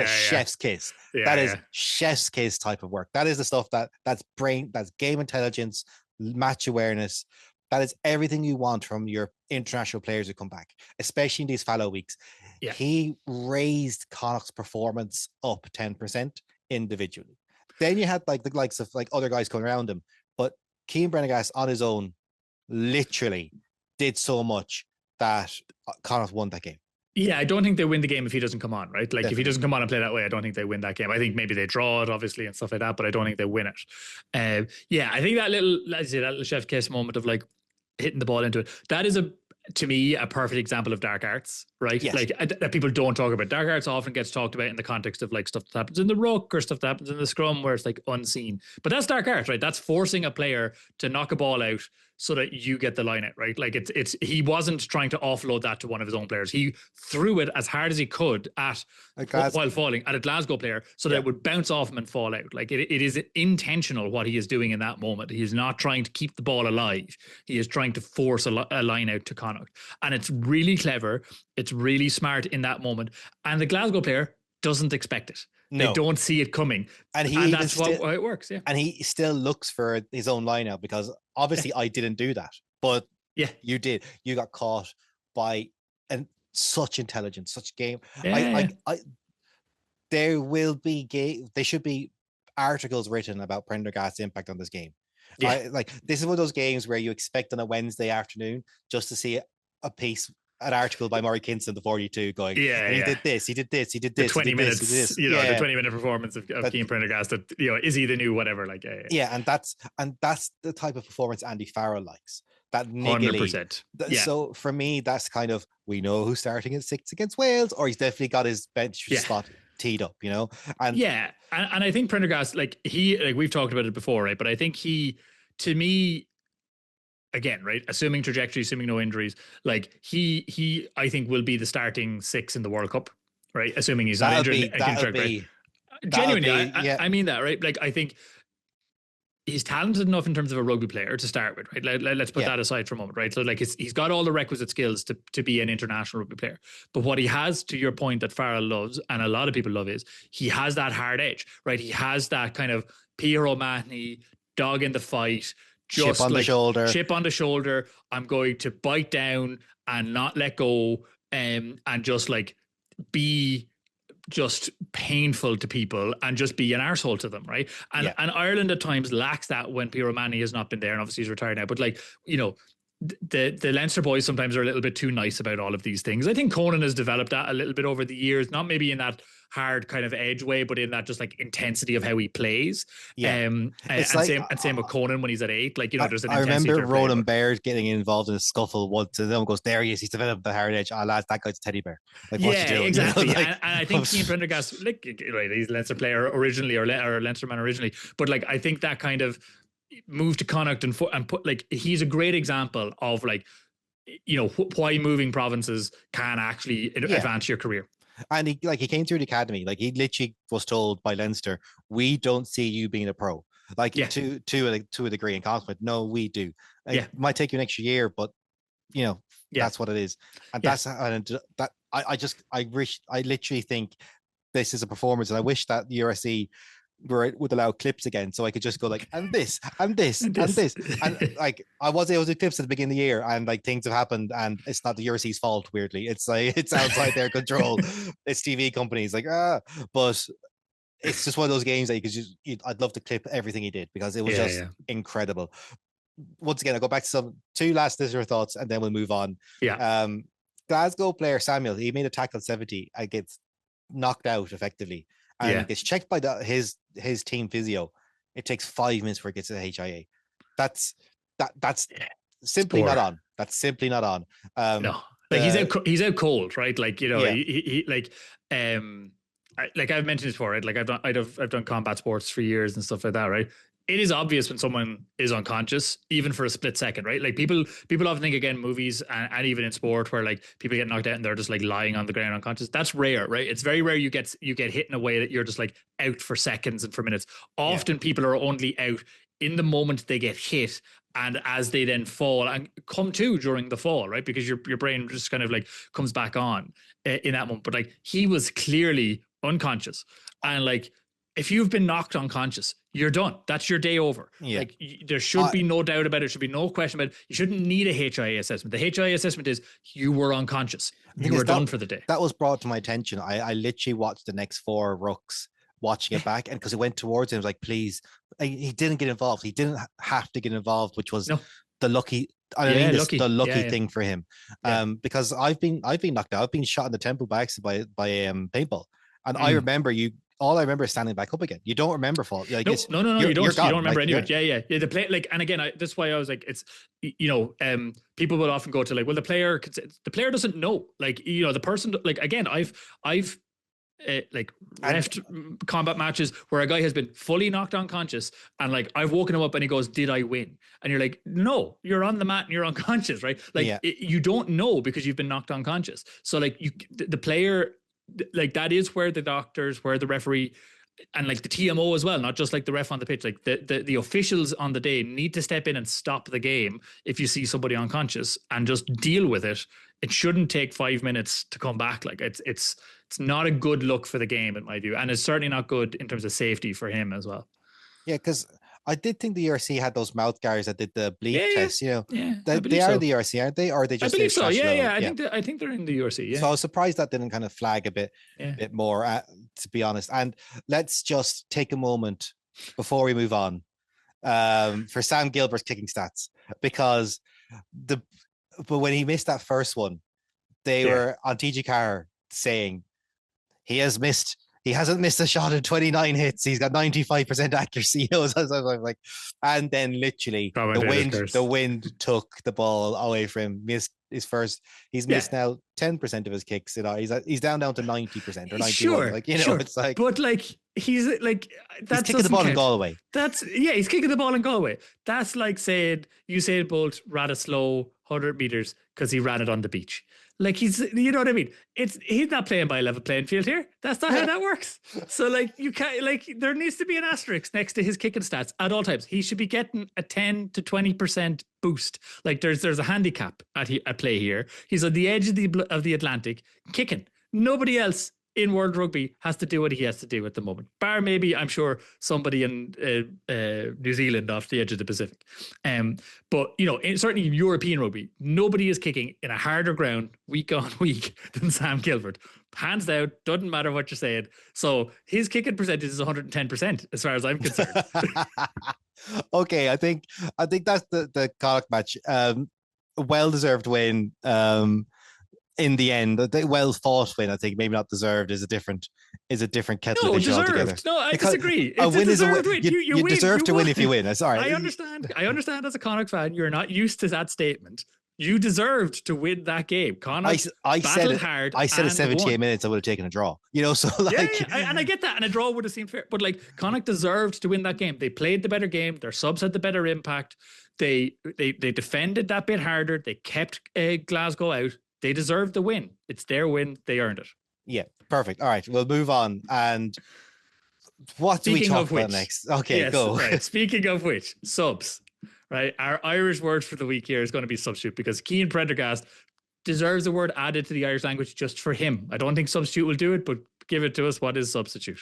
chef's kiss. That is chef's kiss type of work. That is the stuff that's game intelligence, match awareness. That is everything you want from your international players who come back, especially in these fallow weeks. Yeah. He raised Connacht's performance up 10% individually. Then you had like the likes of like other guys coming around him, but Cian Brenagast on his own literally did so much that Connacht won that game. Yeah, I don't think they win the game if he doesn't come on, right? Like Definitely. If he doesn't come on and play that way, I don't think they win that game. I think maybe they draw it, obviously, and stuff like that, but I don't think they win it. I think that little chef kiss moment of like hitting the ball into it, that is to me a perfect example of dark arts, right? Yes. Like that people don't talk about. Dark arts often gets talked about in the context of like stuff that happens in the ruck or stuff that happens in the scrum where it's like unseen. But that's dark arts, right? That's forcing a player to knock a ball out so that you get the line out, right? Like it's he wasn't trying to offload that to one of his own players. He threw it as hard as he could while falling at a Glasgow player so that it would bounce off him and fall out. Like it is intentional what he is doing in that moment. He is not trying to keep the ball alive. He is trying to force a line out to Connacht. And it's really clever. It's really smart in that moment. And the Glasgow player doesn't expect it. No. They don't see it coming. And that's how it works. Yeah. And he still looks for his own line out because obviously I didn't do that. But you did. You got caught by such intelligence, such game. There should be articles written about Prendergast's impact on this game. Yeah. This is one of those games where you expect on a Wednesday afternoon just to see a piece, an article by Murray Kinson, the 42, going, he did this, he did this, he did this. The 20 minutes, the 20-minute performance of Cian Prendergast. That is he the new whatever? Like, and that's the type of performance Andy Farrell likes. That niggly. 100%. So for me, that's kind of, we know who's starting at 6 against Wales, or he's definitely got his bench spot teed up, and I think Prendergast, we've talked about it before, right? But I think to me, again, right, assuming trajectory, assuming no injuries, like he I think will be the starting 6 in the World Cup, right? Assuming he's not injured. Genuinely, I mean that, right? Like I think he's talented enough in terms of a rugby player to start with, right? Let's put that aside for a moment, right? So like he's got all the requisite skills to be an international rugby player. But what he has, to your point, that Farrell loves and a lot of people love, is he has that hard edge, right? He has that kind of Pierre O'Mahony, dog in the fight, just chip on the shoulder. I'm going to bite down and not let go, and just like be just painful to people and just be an arsehole to them, right? And Ireland at times lacks that when Pierre O'Mahony has not been there, and obviously he's retired now. But the Leinster boys sometimes are a little bit too nice about all of these things. I think Conan has developed that a little bit over the years, not maybe in that hard kind of edge way, but in that just like intensity of how he plays. Same with Conan when he's at 8. Like, there's an intensity. I remember Roland Baird getting involved in a scuffle once, and then goes, there he is, he's developed the hard edge. Lads, that guy's a teddy bear. Like, what's he doing? Exactly. And I think Cian Prendergast, he's a Leinster player originally, or Leinster man originally, but like I think that kind of move to Connacht and put, like, he's a great example of like, why moving provinces can actually advance your career. And he came through the academy. Like, he literally was told by Leinster, we don't see you being a pro. Like, to a degree. And Connacht went, no, we do. It might take you an extra year, but that's what it is. And that's that. I literally think this is a performance, and I wish that the URC where it would allow clips again, so I could just go like, and this, and this, And and this. this, and like I was able to do clips at the beginning of the year, and like things have happened, and it's not the URC's fault. Weirdly, it's like it's outside their control. It's TV companies like but it's just one of those games that you could just. I'd love to clip everything he did because it was just incredible. Once again, I'll go back to some two last listener thoughts, and then we'll move on. Yeah. Glasgow player Samuel, he made a tackle 70 and gets knocked out effectively, and gets checked by his team physio. It takes 5 minutes before it gets to the HIA. That's simply not on. That's simply not on. No, like he's out cold, right? Like, you know, he like like I've mentioned this before, right? Like I've done combat sports for years and stuff like that, right? It is obvious when someone is unconscious, even for a split second, right? Like people often think, again, movies and even in sport where like people get knocked out and they're just like lying on the ground unconscious. That's rare, right? It's very rare you get hit in a way that you're just like out for seconds and for minutes. Often people are only out in the moment they get hit, and as they then fall and come to during the fall, right? Because your brain just kind of like comes back on in that moment. But like he was clearly unconscious, and like if you've been knocked unconscious, you're done. That's your day over. Yeah. Like there should be no doubt about it. There should be no question about it. You shouldn't need a HIA assessment. The HIA assessment is you were unconscious. You were done for the day. That was brought to my attention. I literally watched the next 4 rucks watching it back, and because it went towards him, I was like, please. He didn't get involved. He didn't have to get involved, which was the lucky. The lucky thing for him. Because I've been knocked out. I've been shot in the temple by accident by paintball, and I remember you. All I remember is standing back up again. You don't remember fall. Like, no, you don't. You don't remember any of it. Yeah. The play, like, and again, that's why I was like, it's, you know, people will often go to like, well, the player doesn't know. Like, you know, the person, like, again, I've like left combat matches where a guy has been fully knocked unconscious, and like I've woken him up and he goes, "Did I win?" And you're like, "No, you're on the mat and you're unconscious, right?" Like you don't know because you've been knocked unconscious. So like the player. Like that is where the doctors, where the referee, and like the TMO as well, not just like the ref on the pitch, like the officials on the day need to step in and stop the game if you see somebody unconscious and just deal with it. It shouldn't take 5 minutes to come back. Like it's not a good look for the game in my view, and it's certainly not good in terms of safety for him as well. Yeah, because I did think the URC had those mouth guards that did the bleep test. You know, they are the URC, aren't they? Or are they just? I believe so. Yeah. I think they're in the URC. Yeah. So I was surprised that didn't kind of flag a bit more, to be honest. And let's just take a moment before we move on for Sam Gilbert's kicking stats, because but when he missed that first one, they were on TG Carr saying he hasn't missed a shot in 29 hits. He's got 95% accuracy. I was like, and then literally the wind took the ball away from him. Missed his first. He's missed now 10% of his kicks. You know, he's down to 90% or 91. Sure, like, you know, it's like, but like he's kicking the ball in Galway. He's kicking the ball in Galway. That's like saying Usain Bolt ran a slow 100 meters because he ran it on the beach. Like he's, you know what I mean? He's not playing by a level playing field here. That's not how that works. So like you can't, like there needs to be an asterisk next to his kicking stats at all times. He should be getting a 10 to 20% boost. Like there's a handicap at play here. He's on the edge of the Atlantic kicking. Nobody else in World Rugby has to do what he has to do at the moment. Bar maybe, I'm sure, somebody in New Zealand off the edge of the Pacific. But, you know, certainly in European rugby, nobody is kicking in a harder ground week on week than Sam Gilbert. Hands down, doesn't matter what you're saying. So his kicking percentage is 110% as far as I'm concerned. Okay, I think that's the Connacht match. Well-deserved win. In the end, the well-fought win, I think, maybe not deserved, is a different kettle of fish altogether. No, I disagree. A win is a win. You deserve to win if you win. Sorry. I understand as a Connacht fan, you're not used to that statement. You deserved to win that game. Connacht battled hard. I said at 78 minutes I would have taken a draw. You know, so like, and I get that, and a draw would have seemed fair. But like, Connacht deserved to win that game. They played the better game. Their subs had the better impact. They defended that bit harder. They kept Glasgow out. They deserve the win. It's their win. They earned it. Yeah, perfect. All right, we'll move on. And what do we talk about next? Okay, go. Right. Speaking of which, subs. Right, our Irish word for the week here is going to be substitute, because Cian Prendergast deserves a word added to the Irish language just for him. I don't think substitute will do it, but give it to us. What is substitute?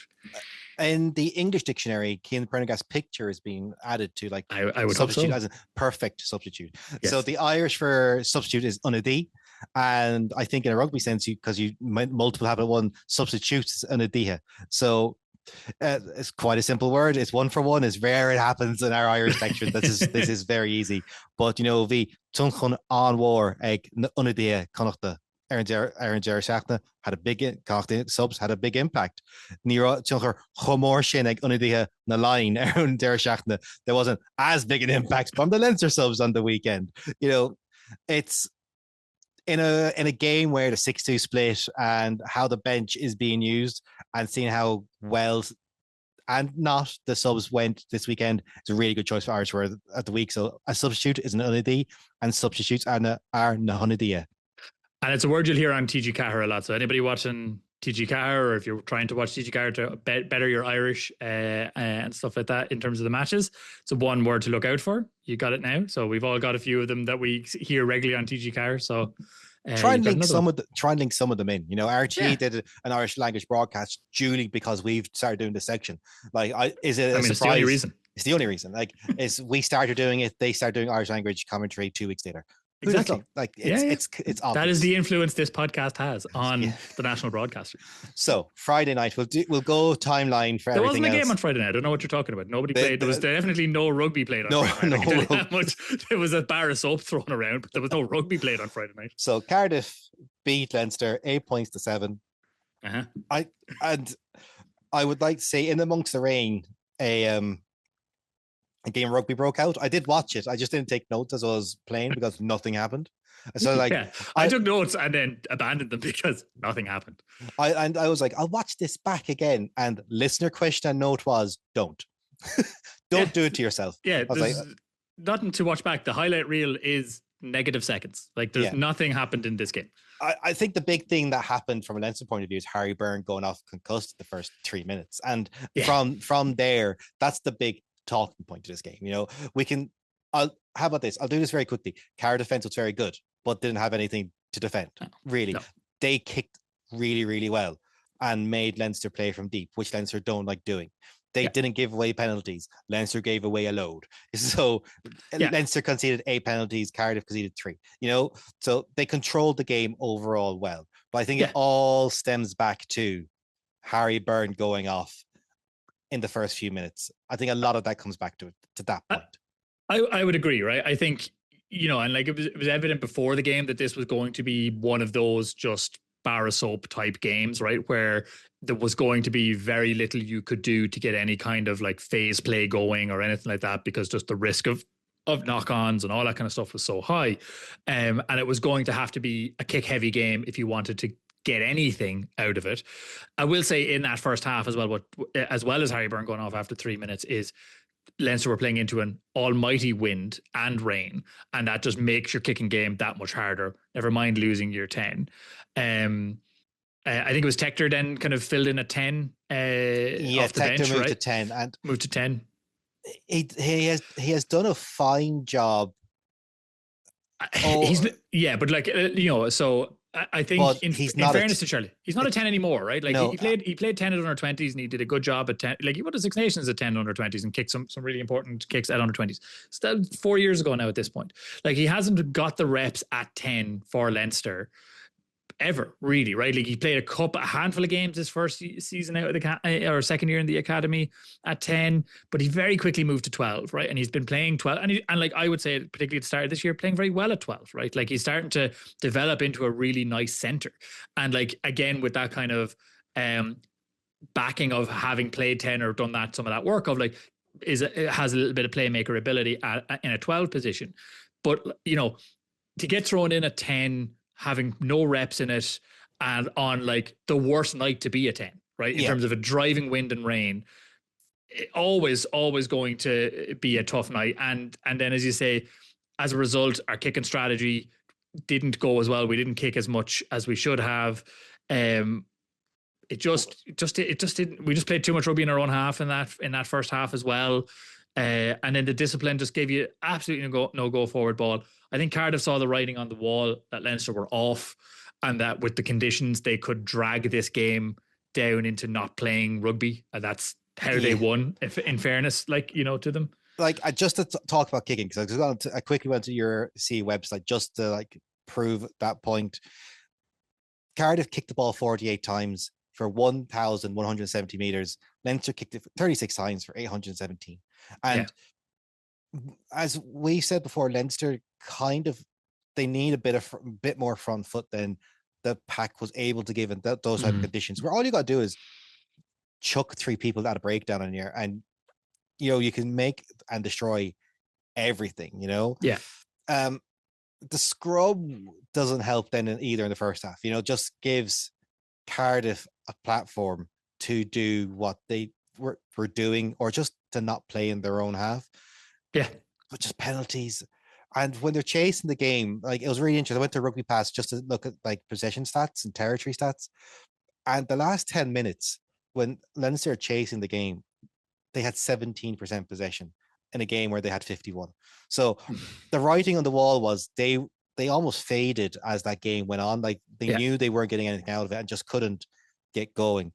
In the English dictionary, Cian Prendergast's picture is being added to like I would hope substitute so. as a perfect substitute. So Yes. the Irish for substitute is unadi. And I think in a rugby sense, because you multiple have it, one substitutes unadiha. So it's quite a simple word. It's one for one. It's rare it happens in our Irish lecture. This is very easy. But you know, the tunchun on war egg unadiha connacht Aaron Shachna had a big subs had a big impact. Nero Tuncher Homor Shin egg unadiha na line Aaron Shachna. There wasn't as big an impact from the Leinster subs on the weekend. You know, it's in a game where the 6-2 split and how the bench is being used and seeing how well and not the subs went this weekend, it's a really good choice for Irish for at the week. So a substitute is an unity and substitutes are na hunidia. And it's a word you'll hear on TG Cahir a lot. So anybody watching TG Cahir, or if you're trying to watch TG Cahir to better your Irish and stuff like that in terms of the matches, it's a one word to look out for. You got it now. So we've all got a few of them that we hear regularly on TG Cahir. So try and link some of them in. You know, RT did an Irish language broadcast duly because we've started doing this section. Like, is it a surprise? It's the only reason. It's the only reason. Like, is we started doing it, they started doing Irish language commentary 2 weeks later. Exactly. Like it's obvious. That is the influence this podcast has on the national broadcaster. So Friday night we'll go timeline for there everything. There wasn't a else. game on Friday night. I don't know what you're talking about. Nobody played. There was definitely no rugby played on Friday night. No. Much. There was a bar of soap thrown around, but there was no rugby played on Friday night. So Cardiff beat Leinster 8 points to 7. I would like to say in amongst the rain a game of rugby broke out. I did watch it. I just didn't take notes as I was playing because nothing happened. So I took notes and then abandoned them because nothing happened. I was like, I'll watch this back again. And listener question and note was, don't do it to yourself. Yeah, there's nothing to watch back. The highlight reel is negative seconds. Like there's nothing happened in this game. I think the big thing that happened from a Leinster point of view is Harry Byrne going off concussed the first 3 minutes. And from there, that's the big talking point to this game. You know, how about this? I'll do this very quickly. Cara defense was very good, but didn't have anything to defend. Really. No. They kicked really, really well and made Leinster play from deep, which Leinster don't like doing. They didn't give away penalties. Leinster gave away a load. So Leinster conceded 8 penalties, Cardiff conceded 3. You know, so they controlled the game overall well. But I think it all stems back to Harry Byrne going off in the first few minutes. I think a lot of that comes back to that point. I would agree, right? I think, you know, and like it was evident before the game that this was going to be one of those just bar of soap type games, right? Where there was going to be very little you could do to get any kind of like phase play going or anything like that, because just the risk of knock-ons and all that kind of stuff was so high. And it was going to have to be a kick heavy game if you wanted to get anything out of it. I will say in that first half as well, as well as Harry Byrne going off after 3 minutes, is Leinster were playing into an almighty wind and rain, and that just makes your kicking game that much harder. Never mind losing your 10. I think it was Tector then kind of filled in a 10 off the Tector bench, moved right? to 10 and moved to 10. He has done a fine job. But like you know, so I think in fairness to Charlie, he's not a 10 anymore, right? Like he played 10 at under 20s and he did a good job at 10. Like he won the Six Nations at 10 under 20s and kicked some really important kicks at under 20s. Still 4 years ago now at this point. Like he hasn't got the reps at 10 for Leinster ever, really, right? Like he played a handful of games this first season out of the or second year in the academy at 10, but he very quickly moved to 12, right? And he's been playing 12, and like I would say, particularly at the start of this year, playing very well at 12, right? Like he's starting to develop into a really nice center, and like again with that kind of backing of having played 10 or done some of that work of like it has a little bit of playmaker ability in a 12 position, but you know, to get thrown in at 10. Having no reps in it and on like the worst night to be a 10, right? In terms of a driving wind and rain, always going to be a tough night. And then, as you say, as a result, our kicking strategy didn't go as well. We didn't kick as much as we should have. It just didn't. We just played too much rugby in our own half in that first half as well. And then the discipline just gave you absolutely no go forward ball. I think Cardiff saw the writing on the wall that Leinster were off, and that with the conditions they could drag this game down into not playing rugby. And that's how they Yeah. won, if in fairness, like, to them. Like I just to talk about kicking, because I quickly went to your C website just to like prove that point. Cardiff kicked the ball 48 times for 1,170 meters. Leinster kicked it 36 times for 817. And as we said before, Leinster they need a bit more front foot than the pack was able to give in those type of conditions, where all you got to do is chuck three people at a breakdown in here, and you can make and destroy everything. Yeah. The scrub doesn't help then either in the first half. Just gives Cardiff a platform to do what they were doing, or just to not play in their own half. Yeah. But just penalties. And when they're chasing the game, like, it was really interesting. I went to Rugby Pass just to look at like possession stats and territory stats. And the last 10 minutes, when Leinster are chasing the game, they had 17% possession in a game where they had 51. So the writing on the wall was they almost faded as that game went on. Like, they knew they weren't getting anything out of it and just couldn't get going.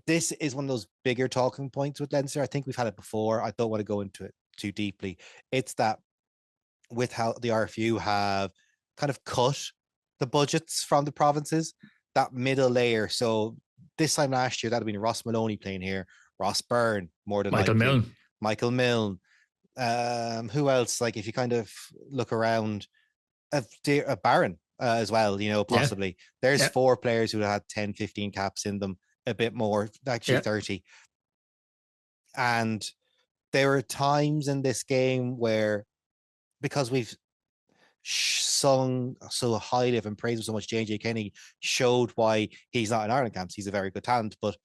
This is one of those bigger talking points with Leinster. I think we've had it before. I don't want to go into it too deeply. It's that with how the RFU have kind of cut the budgets from the provinces, that middle layer. So this time last year, that'd have been Ross Maloney playing here, Ross Byrne, more than Michael likely. Milne. Michael Milne. Who else? Like, if you kind of look around, a Barron as well, possibly. There's 4 players who had 10, 15 caps in them, a bit more, actually 30. And there were times in this game where, because we've sung so highly of and praised him so much, JJ Kenny showed why he's not in Ireland camps. He's a very good talent, but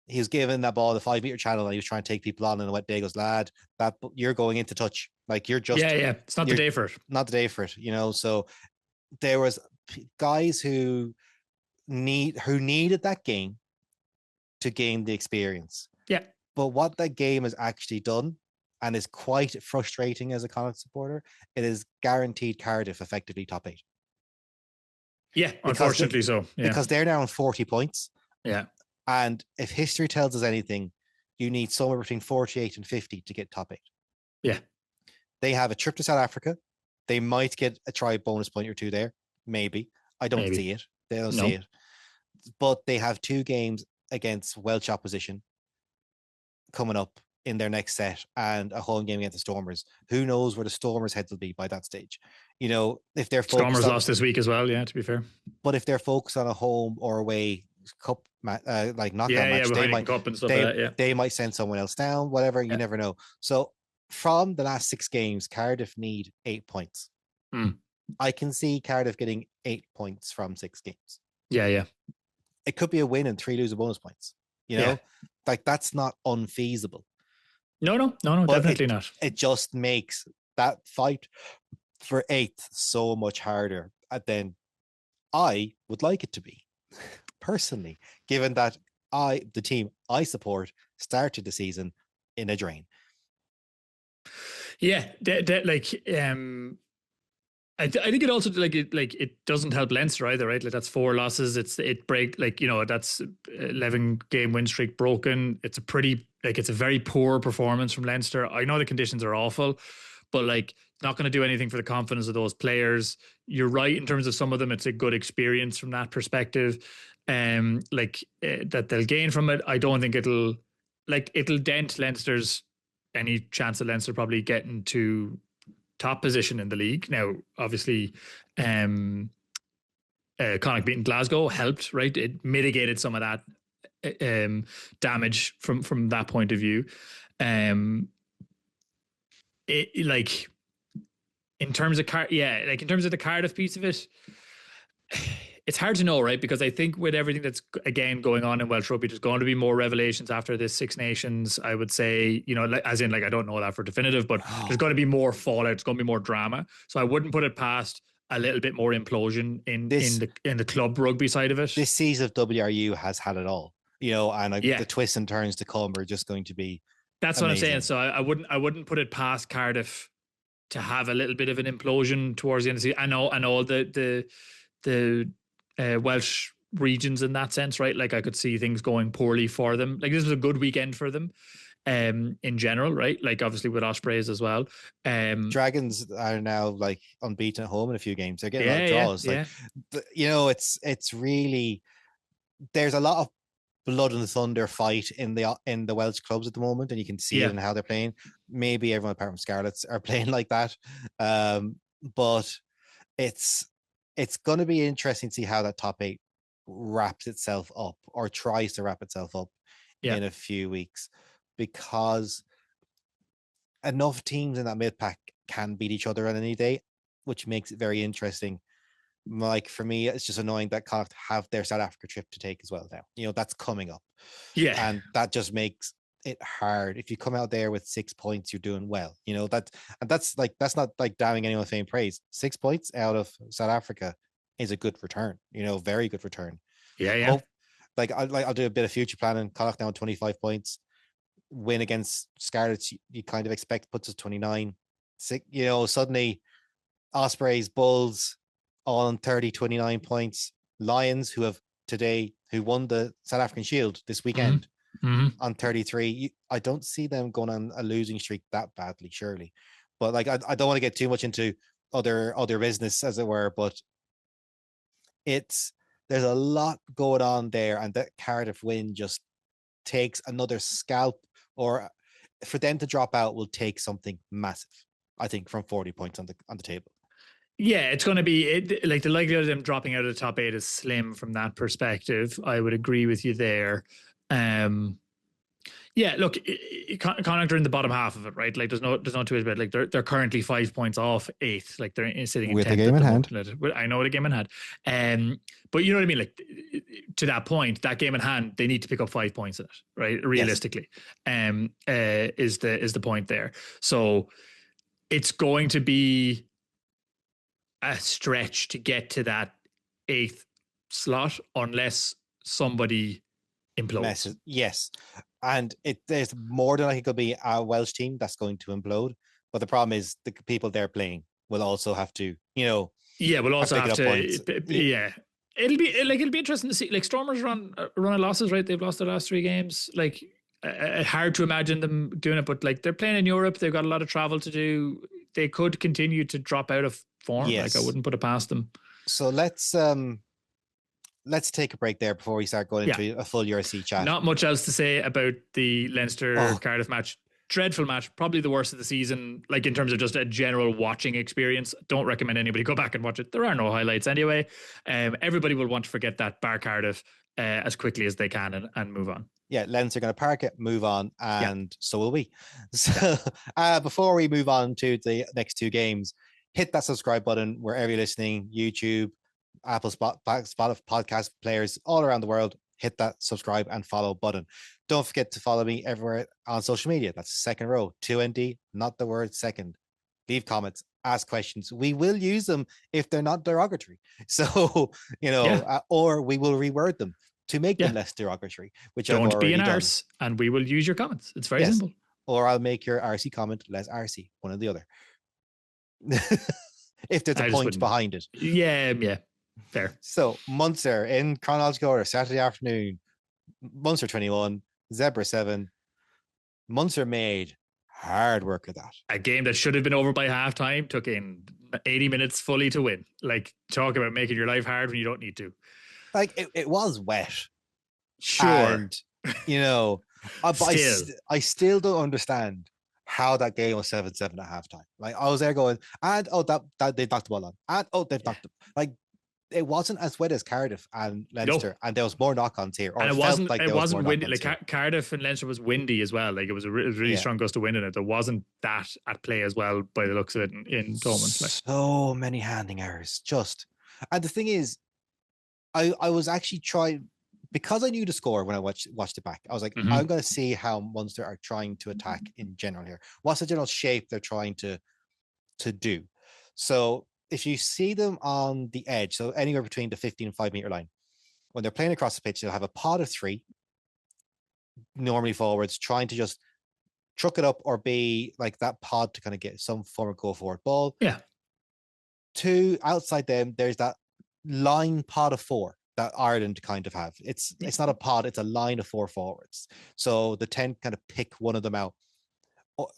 he was given that ball, the 5-meter channel, and he was trying to take people on, and a wet day goes, lad, that you're going into touch. Like, you're just it's not the day for it. Not the day for it, So there was guys who needed that game to gain the experience. Yeah. But what that game has actually done, and is quite frustrating as a Connacht supporter, it is guaranteed Cardiff effectively top 8. Yeah, unfortunately so. Yeah. Because they're now on 40 points. Yeah. And if history tells us anything, you need somewhere between 48 and 50 to get top 8. Yeah. They have a trip to South Africa. They might get a try bonus point or 2 there. Maybe. I don't see it. They don't see it. But they have 2 games against Welsh opposition coming up in their next set, and a home game against the Stormers. Who knows where the Stormers' heads will be by that stage? If they're Stormers lost this week as well, to be fair. But if they're focused on a home or away cup like knockout match, they might send someone else down, whatever. You never know. So from the last 6 games, Cardiff need 8 points. I can see Cardiff getting 8 points from 6 games. Yeah. It could be a win and 3 loser bonus points. Like, that's not unfeasible. No, definitely not. It just makes that fight for 8th so much harder than I would like it to be, personally, given that the team I support started the season in a drain. Yeah, I think it also it doesn't help Leinster either, right? Like, that's 4 losses. That's 11 game win streak broken. It's a very poor performance from Leinster. I know the conditions are awful, but it's not going to do anything for the confidence of those players. You're right in terms of some of them. It's a good experience from that perspective. That they'll gain from it. I don't think it'll dent Leinster's any chance of Leinster probably getting to top position in the league. Now, obviously, Connacht beating Glasgow helped, right? It mitigated some of that damage from that point of view. In terms of the Cardiff piece of it, it's hard to know, right? Because I think with everything that's again going on in Welsh rugby, there's going to be more revelations after this Six Nations. I would say, I don't know that for definitive, but there's going to be more fallout. It's going to be more drama. So I wouldn't put it past a little bit more implosion in the club rugby side of it. This season of WRU has had it all, and the twists and turns to come are just going to be. That's amazing. What I'm saying. So I wouldn't put it past Cardiff to have a little bit of an implosion towards the end of the season. I know the Welsh regions in that sense, right? Like I could see things going poorly for them. Like this was a good weekend for them, in general, right? Like obviously with Ospreys as well. Dragons are now like unbeaten at home in a few games. They're getting a lot of Yeah, draws. Like, yeah, it's really, there's a lot of blood and thunder fight in the Welsh clubs at the moment, and you can see it yeah, in how they're playing. Maybe everyone apart from Scarlets are playing like that, but it's it's going to be interesting to see how that top eight wraps itself up or tries to wrap itself up yeah, in a few weeks, because enough teams in that mid pack can beat each other on any day, which makes it very interesting. Like for me, it's just annoying that Connacht have their South Africa trip to take as well now. That's coming up, yeah. and that just makes it hard. If you come out there with 6 points, you're doing well. That's not like damning anyone faint praise. 6 points out of South Africa is a good return. Very good return. Yeah, yeah. Hope I'll do a bit of future planning. Connacht now 25 points. Win against Scarlets, you kind of expect puts us 29. Suddenly Ospreys, Bulls, all on 30, 29 points. Lions, who won the South African Shield this weekend, on 33. I don't see them going on a losing streak that badly, surely. But I don't want to get too much into other business, as it were. But there's a lot going on there, and that Cardiff win just takes another scalp, or for them to drop out will take something massive, I think, from 40 points on the table. Yeah, it's going to be like the likelihood of them dropping out of the top eight is slim from that perspective. I would agree with you there. Yeah, look, Connacht are in the bottom half of it, right? Like there's no two ways about it. Like they're currently 5 points off eighth. Like they're sitting in with 10th a game in hand. I know what a game in hand. But you know what I mean? Like to that point, that game in hand, they need to pick up 5 points in it, right? Realistically, is the point there. So it's going to be a stretch to get to that eighth slot unless somebody implodes. Yes. And there's more than likely it could be a Welsh team that's going to implode. But the problem is the people they're playing will also have to, yeah, we'll also have to, yeah. It'll be interesting to see. Like Stormers run of losses, right? They've lost their last 3 games. Like hard to imagine them doing it, but like they're playing in Europe, they've got a lot of travel to do. They could continue to drop out of form. Yes. Like I wouldn't put it past them. So let's take a break there before we start going into a full URC chat. Not much else to say about the Leinster Cardiff match. Dreadful match, probably the worst of the season, like in terms of just a general watching experience. Don't recommend anybody go back and watch it. There are no highlights anyway. Everybody will want to forget that bar Cardiff as quickly as they can and move on. Yeah, Leinster are going to park it, move on, and so will we. So before we move on to the next 2 games, hit that subscribe button wherever you're listening, YouTube, Apple, Spotify podcast players all around the world. Hit that subscribe and follow button. Don't forget to follow me everywhere on social media. That's second row, 2ND, not the word second. Leave comments, ask questions. We will use them if they're not derogatory. So, or we will reword them to make them less derogatory, which don't be an arse, and we will use your comments. It's very simple. Or I'll make your RC comment less RC, one or the other. If there's a point behind it. Yeah. Fair. So Munster in chronological order, Saturday afternoon. Munster 21, Zebra 7. Munster made hard work of that. A game that should have been over by halftime took in 80 minutes fully to win. Like, talk about making your life hard when you don't need to. Like, it was wet. Sure. And, I still don't understand how that game was 7-7 at halftime. Like, I was there going, and that they knocked the ball on. And they've knocked it. Like, it wasn't as wet as Cardiff and Leinster, and there was more knock-ons here. And it wasn't windy. Like Cardiff and Leinster was windy as well. Like it was a really strong gust of wind in it. There wasn't that at play as well by the looks of it in Thomond. Like. So many handing errors. And the thing is, I was actually trying, because I knew the score when I watched it back. I was like, I'm going to see how Munster are trying to attack in general here. What's the general shape they're trying to do? So if you see them on the edge, so anywhere between the 15 and 5 meter line, when they're playing across the pitch, they'll have a pod of 3, normally forwards, trying to just truck it up or be like that pod to kind of get some form of go forward ball. Yeah. 2 outside them, there's that line pod of 4 that Ireland kind of have. It's not a pod, it's a line of 4 forwards. So the 10 kind of pick one of them out.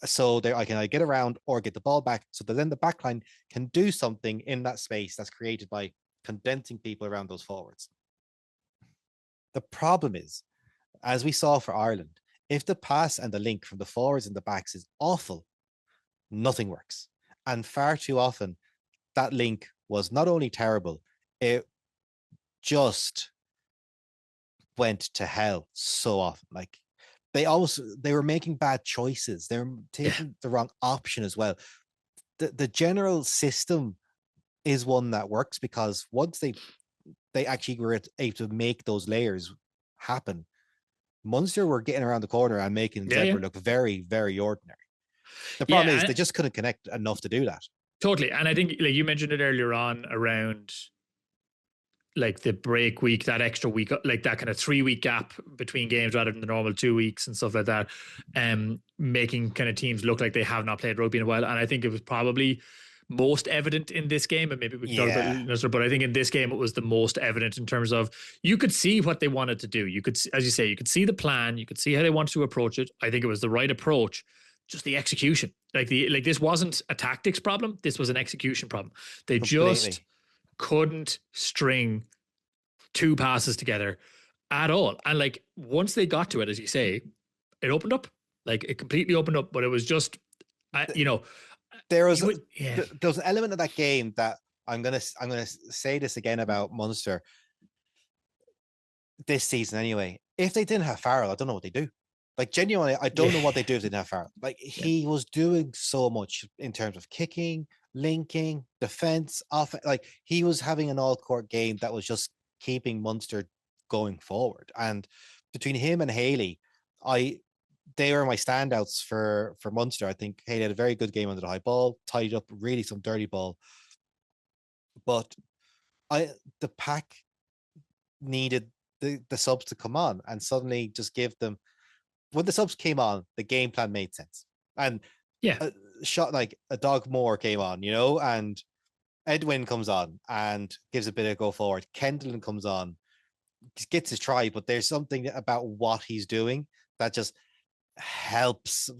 So I can either get around or get the ball back. So that then the back line can do something in that space that's created by condensing people around those forwards. The problem is, as we saw for Ireland, if the pass and the link from the forwards and the backs is awful, nothing works. And far too often, that link was not only terrible, it just went to hell so often. Like they were making bad choices. They're taking the wrong option as well. The general system is one that works because once they actually were able to make those layers happen, Munster were getting around the corner and making Zebra look very, very ordinary. The problem is they just couldn't connect enough to do that. Totally. And I think, like you mentioned it earlier on, around like the break week, that extra week, like that kind of 3-week gap between games rather than the normal 2 weeks and stuff like that, making kind of teams look like they have not played rugby in a while. And I think it was probably most evident in this game, and maybe we can talk about Leinster, but I think in this game it was the most evident in terms of you could see what they wanted to do. You could, as you say, you could see the plan, you could see how they wanted to approach it. I think it was the right approach, just the execution. Like this wasn't a tactics problem, this was an execution problem. They just couldn't string 2 passes together at all. And like once they got to it, as you say, it opened up. Like it completely opened up, but it was just, there was an element of that game that I'm gonna say this again about Munster this season anyway. If they didn't have Farrell, I don't know what they do. Like genuinely, I don't know what they do if they didn't have Farrell. Like he was doing so much in terms of kicking, linking, defense, off. Like he was having an all-court game that was just keeping Munster going forward. And between him and Haley, they were my standouts for Munster. I think Haley had a very good game under the high ball, tied up really some dirty ball. But the pack needed the subs to come on and suddenly just give them. When the subs came on, the game plan made sense. And a shot like a Dog Moore came on, and Edwin comes on and gives a bit of go forward. Kendall comes on, gets his try, but there's something about what he's doing that just helps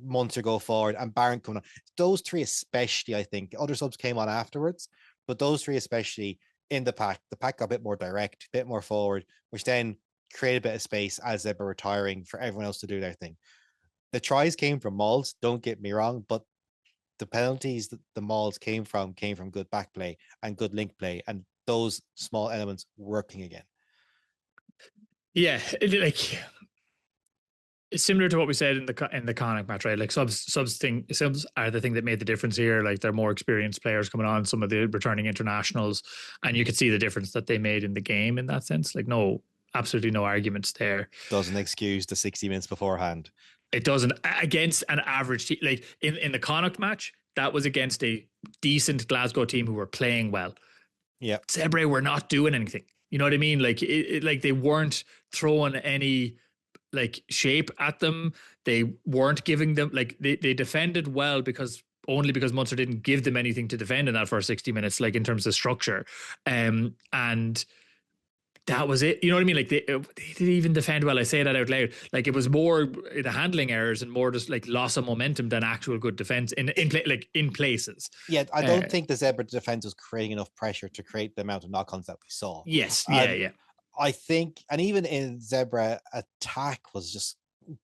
Munster go forward. And Barron coming on. Those 3 especially, I think. Other subs came on afterwards, but those 3 especially in the pack got a bit more direct, a bit more forward, which then create a bit of space as they were retiring for everyone else to do their thing. The tries came from mauls, don't get me wrong, but the penalties that the mauls came from good back play and good link play, and those small elements working again. Yeah, it's similar to what we said in the Connacht match, right? Like subs are the thing that made the difference here. Like they're more experienced players coming on, some of the returning internationals, and you could see the difference that they made in the game in that sense. Like absolutely no arguments there. Doesn't excuse the 60 minutes beforehand. It doesn't. Against an average team, like in the Connacht match, that was against a decent Glasgow team who were playing well. Yeah, Zebre were not doing anything. You know what I mean? Like like they weren't throwing any like shape at them. They weren't giving them like they defended well because Munster didn't give them anything to defend in that first 60 minutes, like in terms of structure. And that was it. You know what I mean? Like they didn't even defend well. I say that out loud. Like it was more the handling errors and more just like loss of momentum than actual good defense in places. Yeah, I don't think the Zebra defense was creating enough pressure to create the amount of knock-ons that we saw. Yes, yeah. I think, and even in Zebra, attack was just,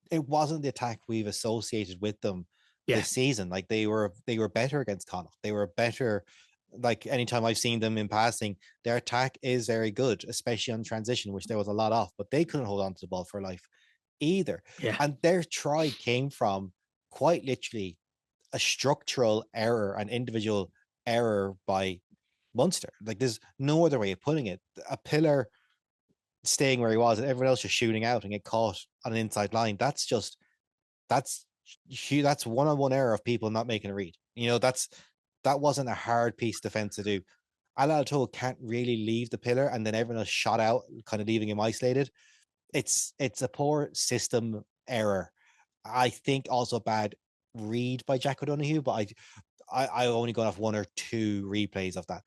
it wasn't the attack we've associated with them this season. Like they were better against Connacht. They were better. Like anytime I've seen them in passing, their attack is very good, especially on transition, which there was a lot of, but they couldn't hold on to the ball for life either. Yeah. And their try came from quite literally a structural error, an individual error by Munster. Like there's no other way of putting it. A pillar staying where he was and everyone else just shooting out and get caught on an inside line. That's one-on-one error of people not making a read. That wasn't a hard piece of defense to do. Al can't really leave the pillar and then everyone else shot out, kind of leaving him isolated. It's a poor system error. I think also a bad read by Jack O'Donoghue, but I only got off 1 or 2 replays of that.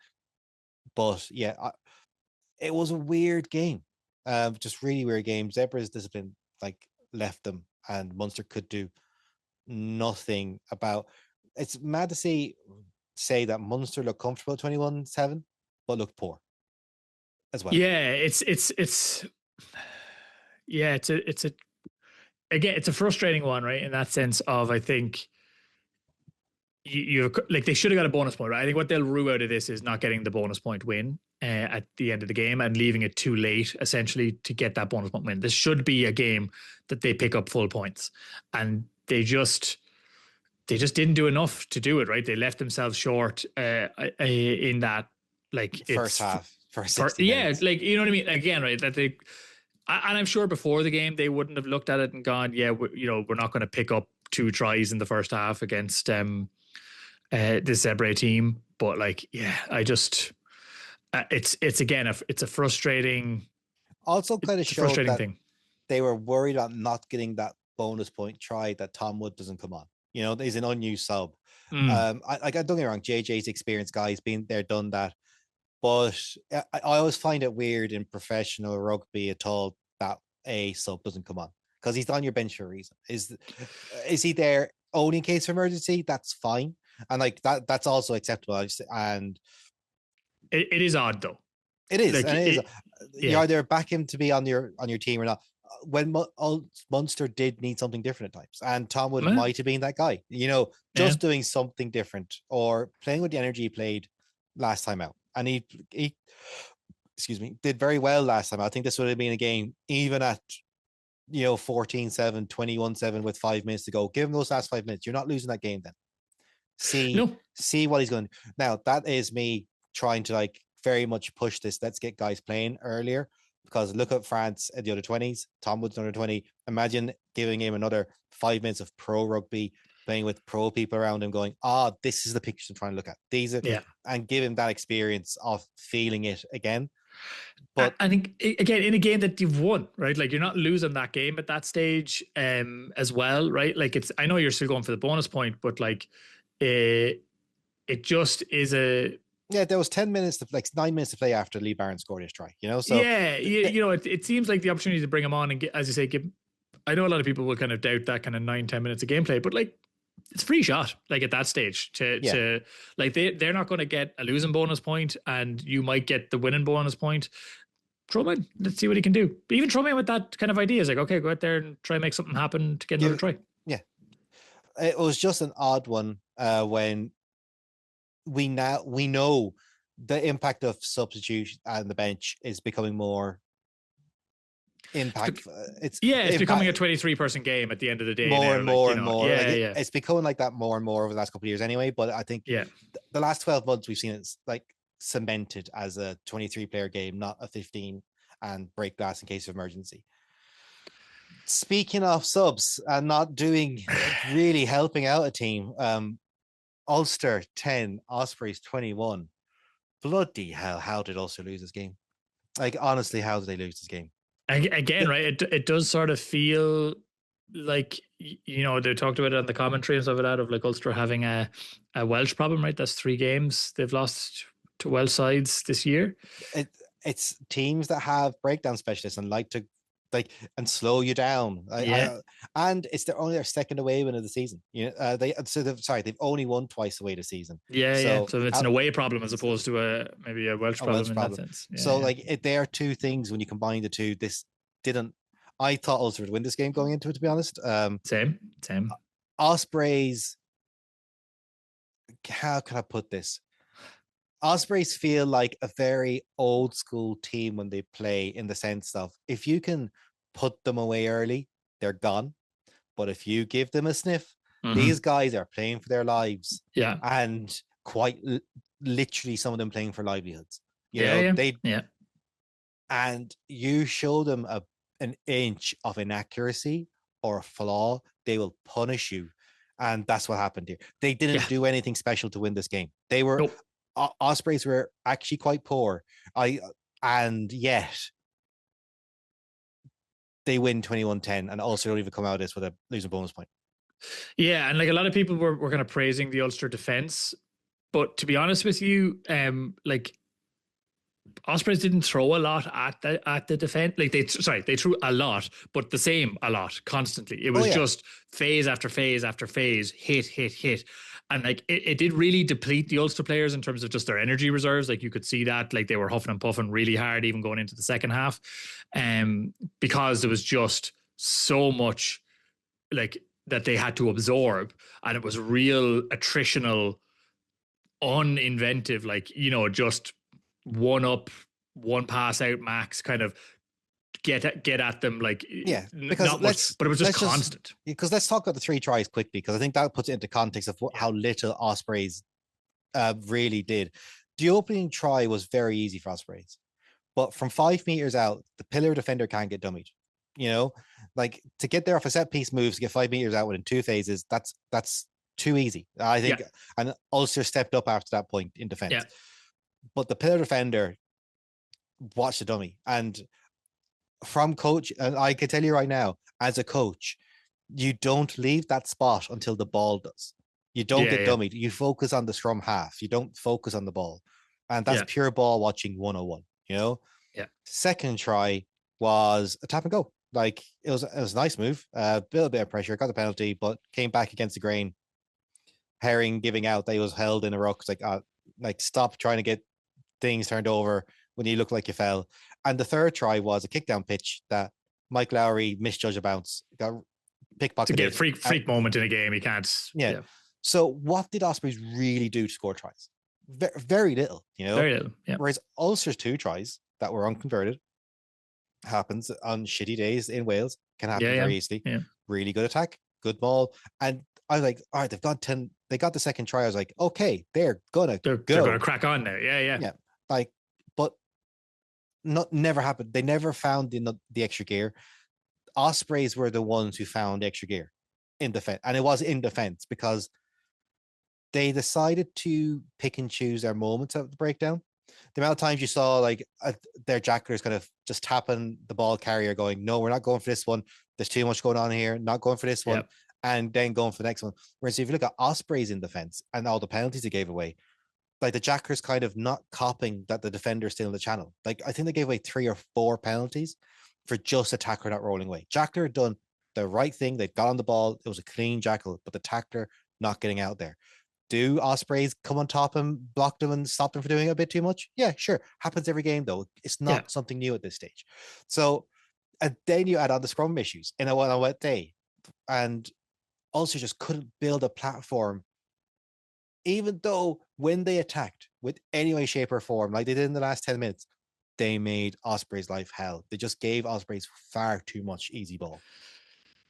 But yeah, it was a weird game. Just really weird game. Zebra's discipline like left them, and Munster could do nothing about. It's mad to say that Munster looked comfortable at 21-7, but looked poor as well. Yeah, yeah, it's a again, it's a frustrating one, right? In that sense of, I think you like they should have got a bonus point, right? I think what they'll rue out of this is not getting the bonus point win at the end of the game and leaving it too late, essentially, to get that bonus point win. This should be a game that they pick up full points, and they just didn't do enough to do it, right? They left themselves short in that, like, first half, first 60 minutes. Like, you know what I mean? Again, right? That they, and I'm sure before the game they wouldn't have looked at it and gone, yeah, we're not going to pick up 2 tries in the first half against this Zebre team. But like, yeah, I just it's a frustrating. Also, kind of showed that thing. They were worried about not getting that bonus point try that Tom Wood doesn't come on. You know, he's an unused sub. I don't get me wrong, JJ's experienced guy. He's been there, done that. But I always find it weird in professional rugby at all that a sub doesn't come on, because he's on your bench for a reason. Is he there only in case of emergency? That's fine, and like that's also acceptable. And it is odd though. It is, like, and it is. You either back him to be on your team or not. When Munster did need something different at times, and Tom Wood might have been that guy, you know, just doing something different or playing with the energy he played last time out. And he excuse me, did very well last time. I think this would have been a game, even at, 14-7, 21-7 with 5 minutes to go. Give him those last 5 minutes. You're not losing that game then. See what he's going to do. Now, that is me trying to like very much push this. Let's get guys playing earlier, because look at France at the under 20s. Tom Wood's under 20. Imagine giving him another 5 minutes of pro rugby, playing with pro people around him, going, this is the picture I'm trying to look at. These are, and give him that experience of feeling it again. But I think, again, in a game that you've won, right? Like, you're not losing that game at that stage as well, right? Like, I know you're still going for the bonus point, but like, it just is a... Yeah, there was 9 minutes to play after Lee Barron scored his try, So yeah, it seems like the opportunity to bring him on and get, as you say, I know a lot of people will kind of doubt that kind of 9-10 minutes of gameplay, but like, it's a free shot, like, at that stage to like, they're not going to get a losing bonus point, and you might get the winning bonus point. Throw him in, let's see what he can do. But even throw him in with that kind of idea is like, okay, go out there and try and make something happen to get another try. Yeah, it was just an odd one when we know the impact of substitution and the bench is becoming more impact. It's becoming a 23-person game at the end of the day. More and more. Yeah, it's becoming like that more and more over the last couple of years anyway. But I think the last 12 months we've seen it's like cemented as a 23-player game, not a 15 and break glass in case of emergency. Speaking of subs and not doing really helping out a team, Ulster 10, Ospreys 21. Bloody hell, how did Ulster lose this game? Like, honestly, how did they lose this game? Again, right? It does sort of feel like, they talked about it on the commentary and stuff like that, of like Ulster having a Welsh problem, right? That's 3 games they've lost to Welsh sides this year. It's teams that have breakdown specialists and like to and slow you down. And it's their second away win of the season. They've only won twice away this season. So it's an away problem as opposed to maybe a Welsh problem in that sense. They are two things. When you combine the two, this didn't. I thought Ulster would win this game going into it, to be honest. Same. Ospreys. How can I put this? Ospreys feel like a very old school team when they play, in the sense of, if you can put them away early, they're gone. But if you give them a sniff, these guys are playing for their lives. Yeah. And quite literally, some of them playing for livelihoods. And you show them an inch of inaccuracy or a flaw, they will punish you. And that's what happened here. They didn't do anything special to win this game. They were... Nope. Ospreys were actually quite poor. And yet they win 21-10 and also don't even come out of this with a losing bonus point. Yeah, and like, a lot of people were kind of praising the Ulster defense, but to be honest with you, like, Ospreys didn't throw a lot at the defense. Like they threw a lot, but the same a lot constantly. It was just phase after phase after phase, hit. And like it did really deplete the Ulster players in terms of just their energy reserves. Like you could see that, like they were huffing and puffing really hard, even going into the second half. Because there was just so much like that they had to absorb, and it was real attritional, uninventive, like, just one up, one pass out max, kind of get at them, like, because not much, but it was just constant. Because let's talk about the 3 tries quickly, because I think that puts it into context of how little Ospreys really did. The opening try was very easy for Ospreys, but from 5 meters out, the pillar defender can't get dummied. Like to get there off a set piece moves to get 5 meters out within 2 phases, that's too easy, I think. And Ulster stepped up after that point in defense. But the pillar defender watched the dummy. And from coach, and I can tell you right now, as a coach, you don't leave that spot until the ball does. You don't get dummied. You focus on the scrum half. You don't focus on the ball. And that's pure ball watching 101, Second try was a tap and go. Like it was a nice move, a little bit of pressure, got the penalty, but came back against the grain. Herring giving out that he was held in a ruck. It's like stop trying to get things turned over when you look like you fell. And the third try was a kick down pitch that Mike Lowry misjudged a bounce, got pickpocketed. To get a freak moment in a game, he can't. Yeah. So what did Ospreys really do to score tries? Very little, Very little. Yeah. Whereas Ulster's 2 tries that were unconverted, happens on shitty days in Wales, can happen very easily. Yeah. Really good attack, good ball. And I was like, all right, they've got 10. They got the second try. I was like, okay, they're gonna crack on there. Yeah. Like, but never happened. They never found the extra gear. Ospreys were the ones who found extra gear in defense, and it was in defense because they decided to pick and choose their moments of the breakdown. The amount of times you saw like their jacklers kind of just tapping the ball carrier, going, "No, we're not going for this one. There's too much going on here. Not going for this one." Yep. And then going for the next one. Whereas if you look at Ospreys in defense and all the penalties they gave away, like the jacklers kind of not copying that the defender's still in the channel. Like I think they gave away 3 or 4 penalties for just a tackler not rolling away. Jackler had done the right thing. They got on the ball. It was a clean jackal, but the tackler not getting out there. Do Ospreys come on top and block them and stop them for doing a bit too much? Yeah, sure. Happens every game though. It's not something new at this stage. So, and then you add on the scrum issues in a wet day, and also just couldn't build a platform, even though when they attacked with any way, shape, or form, like they did in the last 10 minutes, they made Ospreys' life hell. They just gave Ospreys far too much easy ball.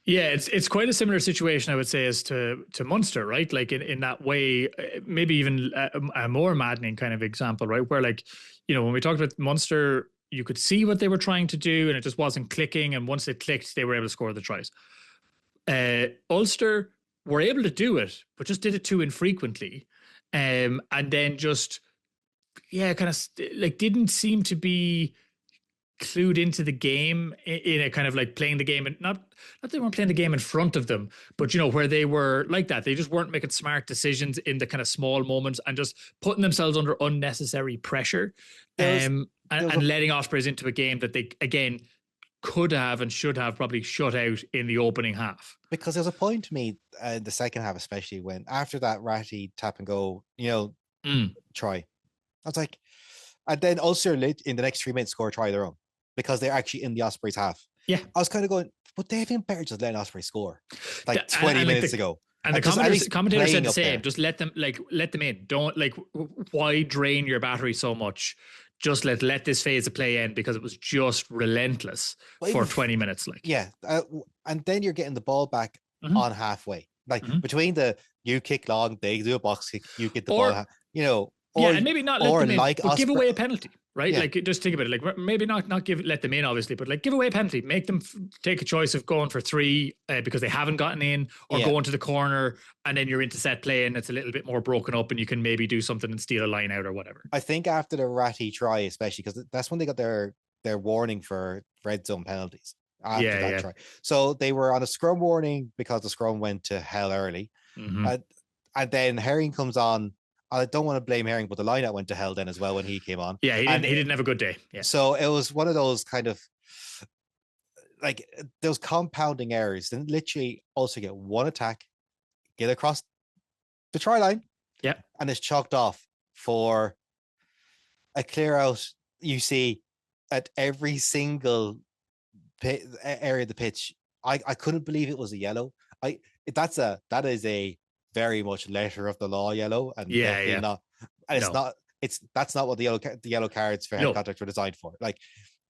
Yeah, it's quite a similar situation, I would say, as to Munster, right? Like in that way, maybe even a more maddening kind of example, right? Where like, when we talked about Munster, you could see what they were trying to do and it just wasn't clicking. And once it clicked, they were able to score the tries. Ulster were able to do it, but just did it too infrequently. And then just, kind of like didn't seem to be clued into the game in a kind of like playing the game, and not they weren't playing the game in front of them, but where they were like that, they just weren't making smart decisions in the kind of small moments and just putting themselves under unnecessary pressure, and letting Ospreys into a game that they again could have and should have probably shut out in the opening half. Because there's a point to me the second half, especially when after that Ratty tap and go, try, I was like, and then Ulster in the next 3 minutes score a try of their own because they're actually in the Ospreys half. Yeah, I was kind of going, but they've been better just letting Ospreys score like 20 minutes ago. And the commentator said the same. Just let them in. Don't why drain your battery so much? Just let this phase of play end, because it was just relentless for 20 minutes. And then you're getting the ball back on halfway. Between you kick long, they do a box kick, you get the ball, and maybe not let them in, but give away a penalty, right? Yeah. Like just think about it. Like maybe not let them in, obviously, but like give away a penalty, make them take a choice of going for 3 because they haven't gotten in, or going to the corner, and then you're into set play and it's a little bit more broken up, and you can maybe do something and steal a line out or whatever. I think after the Ratty try, especially because that's when they got their warning for red zone penalties. After that try, so they were on a scrum warning because the scrum went to hell early, and then Herring comes on I don't want to blame Herring, but the line-out went to hell then as well when he came on. Yeah, he didn't have a good day. Yeah. So it was one of those kind of like those compounding errors. Then literally also get one attack, get across the try line, yeah, and it's chalked off for a clear out. You see at every single area of the pitch. I couldn't believe it was a yellow. That is a very much letter of the law yellow, and definitely not. And it's not. That's not what the yellow cards for head contact were designed for. Like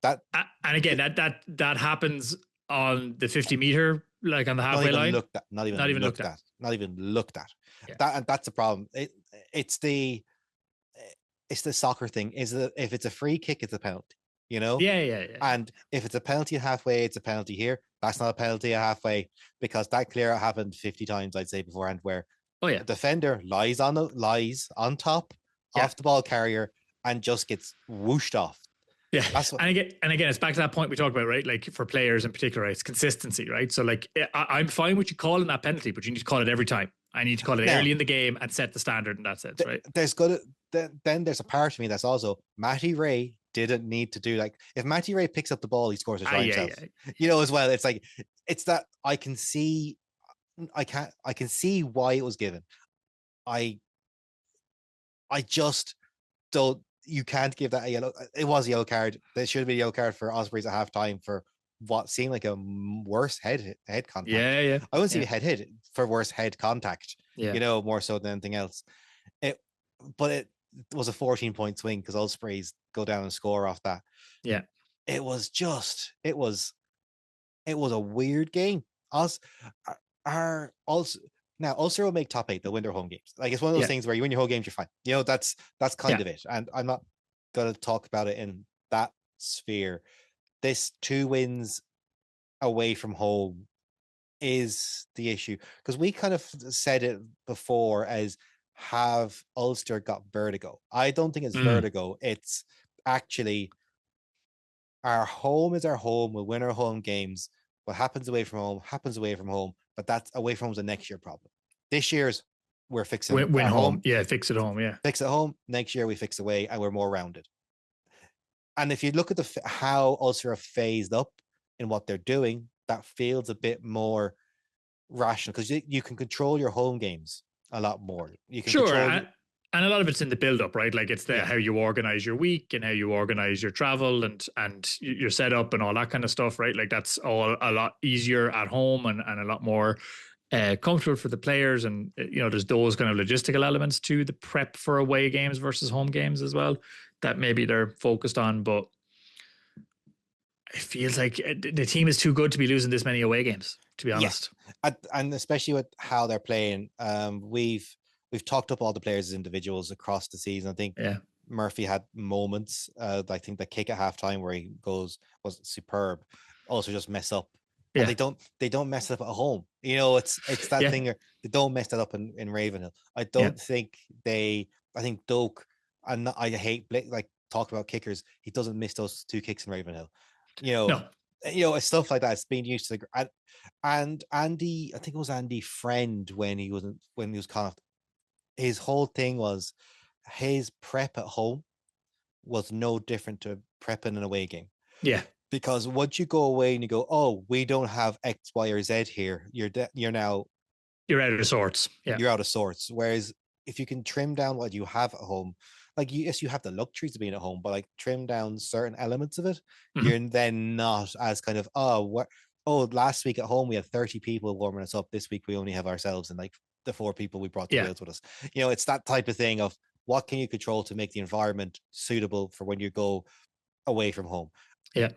that. And again, that happens on the 50-meter, like on the halfway line. Not even looked at. Yeah. That's a problem. It's the soccer thing. Is that if it's a free kick, it's a penalty. You know? Yeah. And if it's a penalty at halfway, it's a penalty here. That's not a penalty at halfway, because that clear out happened 50 times, I'd say, beforehand, where the defender lies on top off the ball carrier and just gets whooshed off. Yeah. And again, it's back to that point we talked about, right? Like for players in particular, it's consistency, right? So like I'm fine with you calling that penalty, but you need to call it every time. I need to call it early in the game and set the standard in that sense, right? Then there's a part of me that's also Matty Ray didn't need to do, like, if Matty Ray picks up the ball, he scores a try himself. You know, as well. It's like, it's that I can see why it was given. I just don't. You can't give that a yellow. It was a yellow card. There should be a yellow card for Ospreys at halftime for what seemed like a worse head contact. Yeah. I wouldn't say head hit for worse head contact. Yeah. You know, more so than anything else. But it was a 14-point swing because Ospreys go down and score off that. Yeah. It was a weird game. Ulster will make top 8. They'll win their home games. Like, it's one of those things where you win your home games, you're fine. You know, that's kind of it. And I'm not going to talk about it in that sphere. This 2 wins away from home is the issue, because we kind of said it before as, have Ulster got vertigo? I don't think it's vertigo. It's actually our home is our home. We'll win our home games. What happens away from home happens away from home. But that's away from home is a next year problem. This year's we're fixing win home. Yeah, fix it home. Yeah, fix at home. Next year we fix away, and we're more rounded. And if you look at how Ulster have phased up in what they're doing, that feels a bit more rational, because you can control your home games a lot more. You can control. And a lot of it's in the build-up, right? Like, it's how you organize your week and how you organize your travel and your setup and all that kind of stuff, right? Like, that's all a lot easier at home and a lot more comfortable for the players. And, you know, there's those kind of logistical elements to the prep for away games versus home games as well that maybe they're focused on. But it feels like the team is too good to be losing this many away games, to be honest. Yeah. And especially with how they're playing. We've talked up all the players as individuals across the season. I think Murphy had moments. I think the kick at halftime where he goes was superb. Also just mess up. Yeah. And they don't mess it up at home. You know, it's that thing. They don't mess that up in Ravenhill. I don't think I think Doak, and I hate like talk about kickers. He doesn't miss those 2 kicks in Ravenhill. You know, it's stuff like that. It's being used to and Andy, I think it was Andy Friend when he was Connacht. His whole thing was his prep at home was no different to prepping an away game. Yeah. Because once you go away and you go, oh, we don't have X, Y, or Z here, you're out of sorts. Yeah. You're out of sorts. Whereas if you can trim down what you have at home, like, yes, you have the luxuries of being at home, but like trim down certain elements of it, you're then not as kind of, last week at home we had 30 people warming us up. This week we only have ourselves and like the 4 people we brought to Wales with us. You know, it's that type of thing of what can you control to make the environment suitable for when you go away from home. Yeah.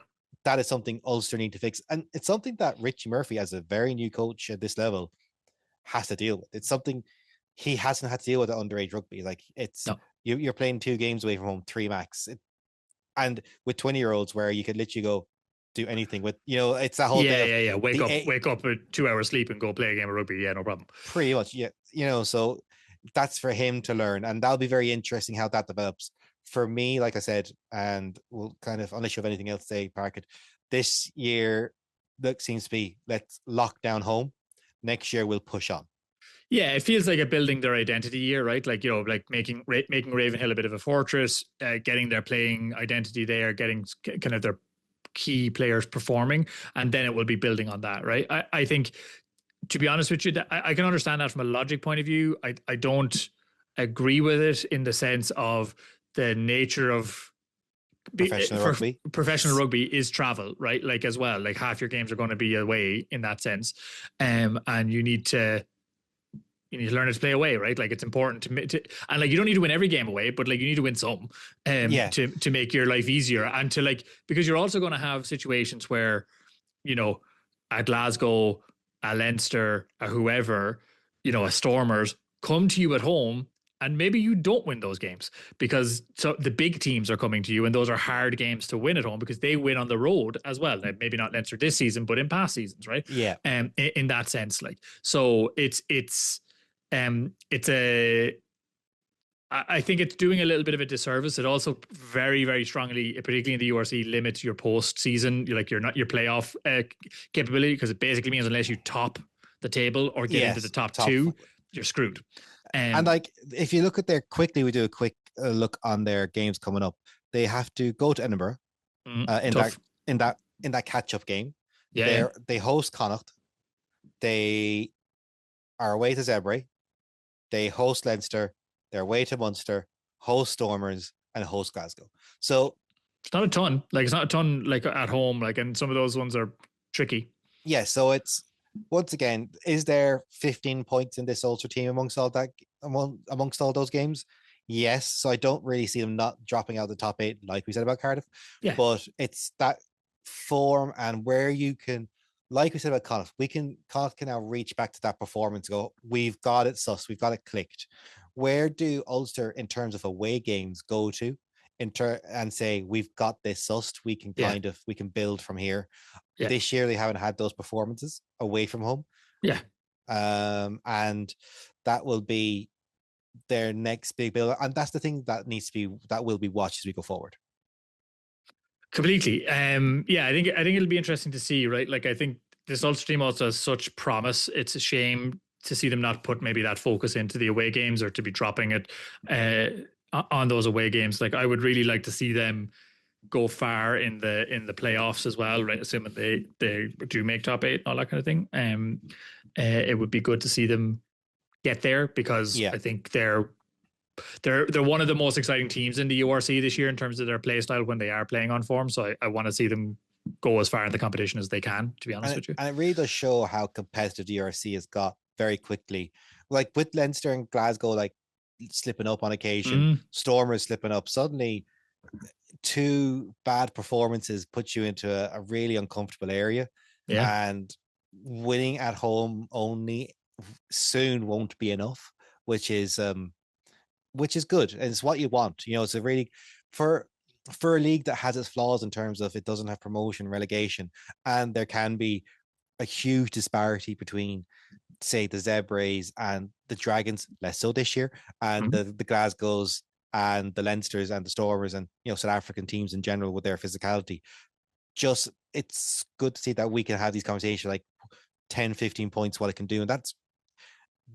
That is something Ulster need to fix. And it's something that Richie Murphy, as a very new coach at this level, has to deal with. It's something he hasn't had to deal with at underage rugby. Like, you're playing 2 games away from home, 3 max. And with 20-year-olds where you could literally go do anything with, you know, it's that whole thing. Yeah. Wake up with 2 hours sleep and go play a game of rugby. Yeah, no problem. Pretty much. Yeah. You know, so that's for him to learn, and that'll be very interesting how that develops. For me, like I said, and we'll kind of, unless you have anything else to say, Parkett, this year seems to be, let's lock down home. Next year we'll push on. Yeah, it feels like a building their identity year, right? Like, like making Ravenhill a bit of a fortress, getting their playing identity there, getting kind of their key players performing, and then it will be building on that, right? I think, to be honest with you, I can understand that from a logic point of view. I don't agree with it in the sense of the nature of Professional for rugby. professional rugby is travel, right? Like as well, like half your games are going to be away in that sense, and you need to learn how to play away, right? Like it's important and like you don't need to win every game away, but like you need to win some, Yeah. to make your life easier and to like because you're also going to have situations where, a Glasgow, a Leinster, a whoever, a Stormers come to you at home. And maybe you don't win those games because the big teams are coming to you, and those are hard games to win at home because they win on the road as well. Like maybe not Leinster this season, but in past seasons, right? Yeah. In that sense, like so, it's a I think it's doing a little bit of a disservice. It also very, very strongly, particularly in the URC, limits your postseason, your playoff capability, because it basically means unless you top the table or get into the top two, you're screwed. And like if you look at their quickly, we do a quick look on their games coming up. They have to go to Edinburgh in that catch up game. Yeah, they host Connacht. They are away to Zebre. They host Leinster. They're away to Munster, host Stormers, and host Glasgow. So it's not a ton. Like it's not a ton like at home. Like, and some of those ones are tricky. Yeah. So it's once again, is there 15 points in this Ulster team amongst all those games? Yes. So I don't really see them not dropping out the top 8, like we said about Cardiff. Yeah. But it's that form and where you can, like we said about Connacht, Connacht can now reach back to that performance. Go, we've got it sus, we've got it clicked. Where do Ulster, in terms of away games, go to and say we've got this sussed? We can we can build from here. Yeah. This year they haven't had those performances away from home. Yeah. And that will be their next big build, and that's the thing that will be watched as we go forward. Completely. Yeah, I think it'll be interesting to see, right? Like I think this Ulster team also has such promise. It's a shame to see them not put maybe that focus into the away games, or to be dropping it on those away games. Like I would really like to see them go far in the playoffs as well, right? Assuming they do make top 8 and all that kind of thing. It would be good to see them get there, because I think they're one of the most exciting teams in the URC this year in terms of their play style when they are playing on form. So I want to see them go as far in the competition as they can, to be honest with you. And it really does show how competitive the URC has got very quickly. Like with Leinster and Glasgow, like slipping up on occasion, Stormers slipping up. Suddenly, 2 bad performances put you into a really uncomfortable area. Yeah. And winning at home only soon won't be enough, which is good. And it's what you want. It's a really, for a league that has its flaws in terms of it doesn't have promotion, relegation, and there can be a huge disparity between, say, the Zebras and the Dragons, less so this year, and the Glasgows and the Leinsters and the Stormers and South African teams in general with their physicality. Just, it's good to see that we can have these conversations, like 10, 15 points, what it can do. And that's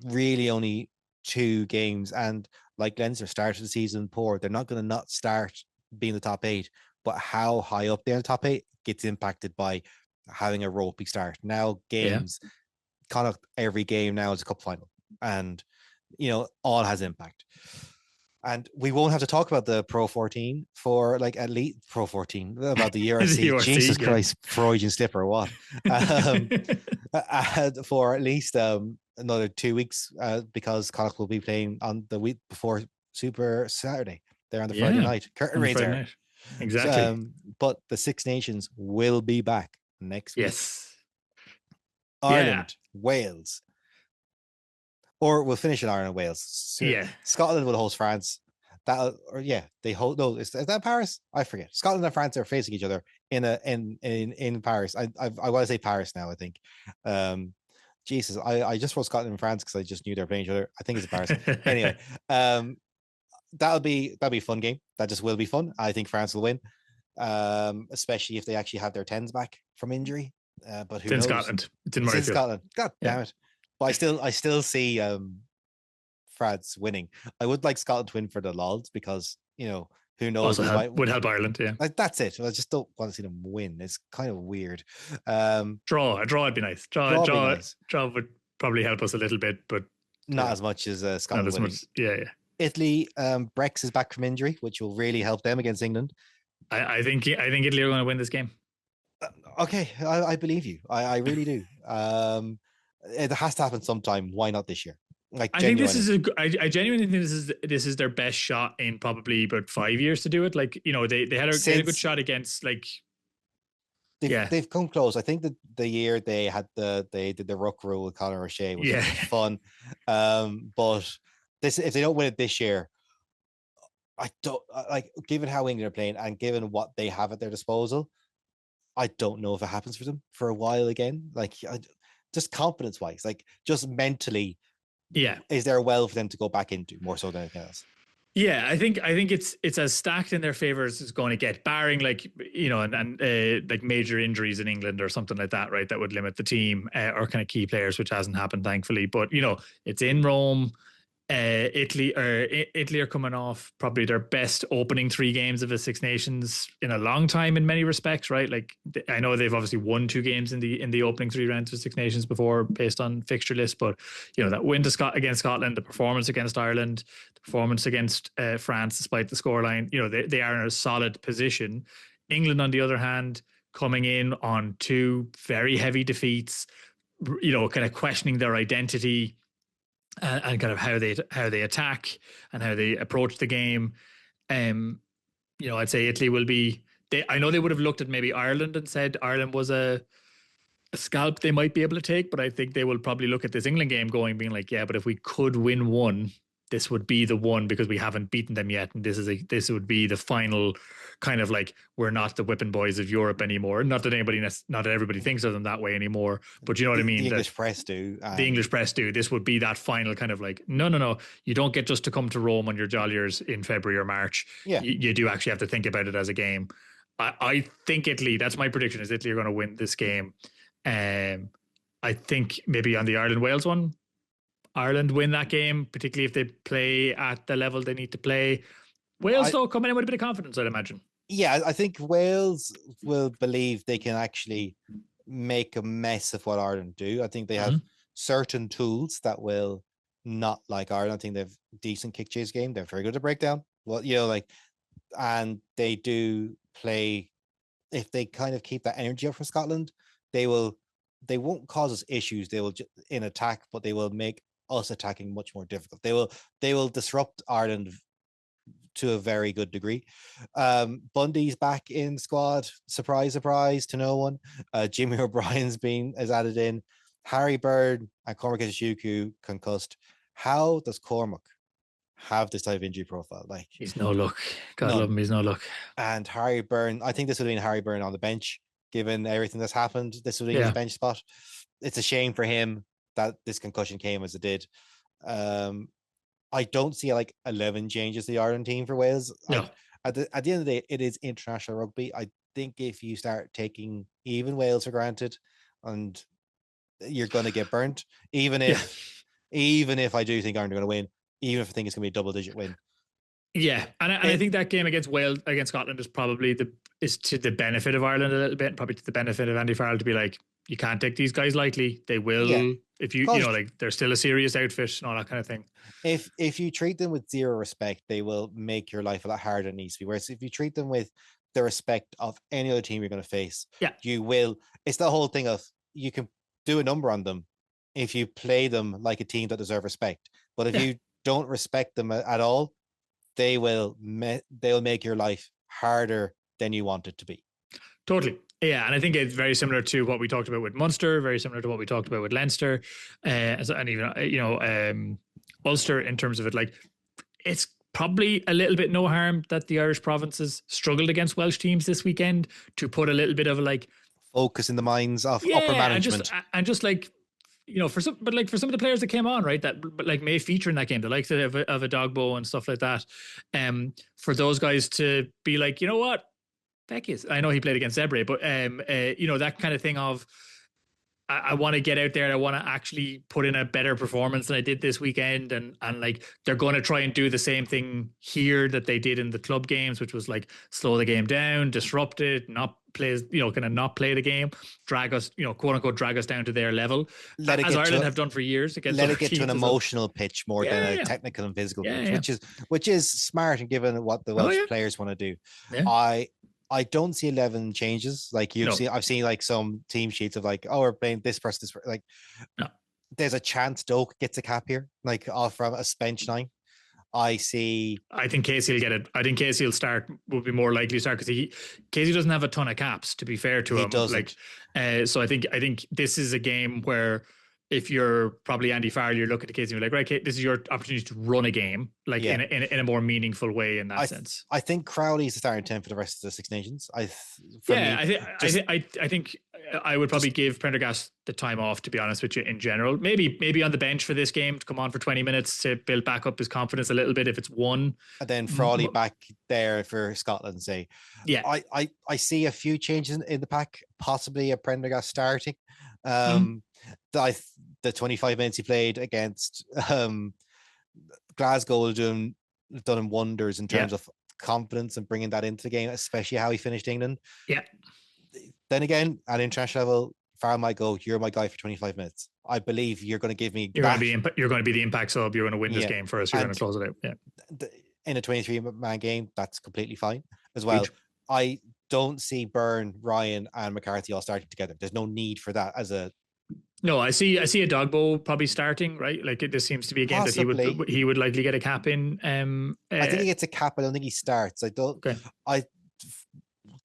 really only 2 games. And like Leinster started the season poor, they're not going to not start being the top 8, but how high up there in the top 8 gets impacted by having a ropey start. Now games, Connacht, every game now is a cup final, and all has impact. And we won't have to talk about the Pro 14 for like at least Pro 14 about the URC. The URC, Jesus Christ, Freudian slipper, what? For at least another 2 weeks, because Connacht will be playing on the week before Super Saturday. They're on the Friday night. Curtain raids are. Exactly. But the Six Nations will be back next week. Yes. Ireland, Wales. Or we'll finish in Ireland and Wales. So Scotland will host France. They hold. No, is that Paris? I forget. Scotland and France are facing each other in Paris. I want to say Paris now. I think. Jesus, I just wrote Scotland and France because I just knew they're playing each other. I think it's Paris. Anyway, that'll be a fun game. That just will be fun. I think France will win, especially if they actually have their 10s back from injury. But who knows? Scotland. It's in Murrayfield. Scotland. God damn it. But I still see France winning. I would like Scotland to win for the lols because who knows, Also would help Ireland. Yeah, like that's it. I just don't want to see them win. It's kind of weird. a draw would be nice. Draw would be nice. Draw would probably help us a little bit, but not as much as not Scotland as winning. much. Yeah. Italy, Brex is back from injury, which will really help them against England. I think Italy are going to win this game. Okay, I believe you. I really do. It has to happen sometime. Why not this year? Like, I think this is I genuinely think this is their best shot in probably about 5 years to do it. Like, they had a good shot against, like, they've come close. I think that the year they did the ruck rule with Conor O'Shea was fun. But if they don't win it this year, I don't like, given how England are playing and given what they have at their disposal, I don't know if it happens for them for a while again. Like, just confidence wise, like just mentally, is there a well for them to go back into more so than anything else? Yeah, I think it's as stacked in their favor as it's going to get, barring like like major injuries in England or something like that, right? That would limit the team or kind of key players, which hasn't happened thankfully. But it's in Rome. Italy are coming off probably their best opening 3 games of a Six Nations in a long time in many respects, right? Like, I know they've obviously won 2 games in the opening 3 rounds of Six Nations before based on fixture list, but that win against Scotland, the performance against Ireland, the performance against France despite the scoreline, they are in a solid position. England, on the other hand, coming in on 2 very heavy defeats, kind of questioning their identity. And kind of how they attack and how they approach the game. I'd say Italy will be. I know they would have looked at maybe Ireland and said Ireland was a scalp they might be able to take, but I think they will probably look at this England game being like, yeah, but if we could win one, this would be the one because we haven't beaten them yet, and this would be the final kind of like, we're not the whipping boys of Europe anymore. Not that everybody thinks of them that way anymore, but you know what I mean. The English press do. The English press do. This would be that final kind of like, no. You don't get just to come to Rome on your jolliers in February or March. Yeah, you do actually have to think about it as a game. I think Italy. That's my prediction. Is Italy are going to win this game. I think maybe on the Ireland-Wales one, Ireland win that game, particularly if they play at the level they need to play. Wales, though, come in with a bit of confidence, I'd imagine. Yeah, I think Wales will believe they can actually make a mess of what Ireland do. I think they have certain tools that will not like Ireland. I think they have decent kick chase game. They're very good at breakdown. Well, and they do play. If they kind of keep that energy up for Scotland, they won't cause us issues. They will in attack, but they will make us attacking much more difficult. They will disrupt Ireland to a very good degree. Bundy's back in squad. Surprise to no one. Jimmy O'Brien's is added in. Harry Byrne and Cormac Ishiku concussed. How does Cormac have this type of injury profile? Like, he's no luck. God love him, he's no luck. And Harry Byrne, I think this would have been Harry Byrne on the bench, given everything that's happened. This would be his bench spot. It's a shame for him that this concussion came as it did. I don't see like 11 changes to the Ireland team for Wales. No. At the end of the day, it is international rugby. I think if you start taking even Wales for granted, and you're going to get burnt, even if I do think Ireland are going to win, even if I think it's going to be a double-digit win. Yeah, and I think that game against Wales, against Scotland, is probably to the benefit of Ireland a little bit, probably to the benefit of Andy Farrell to be like, you can't take these guys lightly. They will, if you like, they're still a serious outfit and all that kind of thing. If you treat them with zero respect, they will make your life a lot harder than it needs to be. Whereas if you treat them with the respect of any other team you're going to face, you will. It's the whole thing of, you can do a number on them if you play them like a team that deserve respect. But if you don't respect them at all, they'll make your life harder than you want it to be. Totally. Yeah, and I think it's very similar to what we talked about with Munster, very similar to what we talked about with Leinster, and even Ulster in terms of it. Like, it's probably a little bit no harm that the Irish provinces struggled against Welsh teams this weekend to put a little bit of focus in the minds of upper management, and just like, for some of the players that came on, right, that like may feature in that game, the likes of a Dogbo and stuff like that, for those guys to be like, you know what, heck is, I know he played against Zebre, but that kind of thing of, I want to get out there and I want to actually put in a better performance than I did this weekend. And like they're going to try and do the same thing here that they did in the club games, which was like slow the game down, disrupt it, not play, kind of not play the game, drag us, quote unquote, drag us down to their level, as Ireland have done for years against let it get to an emotional pitch more than a technical and physical pitch, which is smart and given what the Welsh players want to do. Yeah. I don't see 11 changes. Like I've seen like some team sheets of like, oh, we're playing this person, like there's a chance Doak gets a cap here, like off from a bench 9. I think Casey will get it. I think Casey will start, will be more likely to start because Casey doesn't have a ton of caps, to be fair to him. Doesn't. So I think this is a game where if you're probably Andy Farrell, you're looking at Casey and you're like, right, Kate, this is your opportunity to run a game, like in a more meaningful way in that sense. I think Crowley's the starting 10 for the rest of the Six Nations. I think I would probably give Prendergast the time off, to be honest with you, in general. Maybe on the bench for this game to come on for 20 minutes to build back up his confidence a little bit if it's one. And then Frawley back there for Scotland, say. Yeah. I see a few changes in the pack, possibly a Prendergast starting. The 25 minutes he played against Glasgow will done him wonders in terms of confidence and bringing that into the game, especially how he finished England. Yeah. Then again, at international level, Farrell might go, you're my guy for 25 minutes. I believe you're going to give me. You're going to be the impact sub. You're going to win this game for us. You're going to close it out. Yeah. In a 23-man game, that's completely fine as well. I don't see Byrne, Ryan, and McCarthy all starting together. There's no need for that as a. No, I see a Dogbo probably starting, right? Like this seems to be a game possibly. That he would likely get a cap in. I think he gets a cap. I don't think he starts.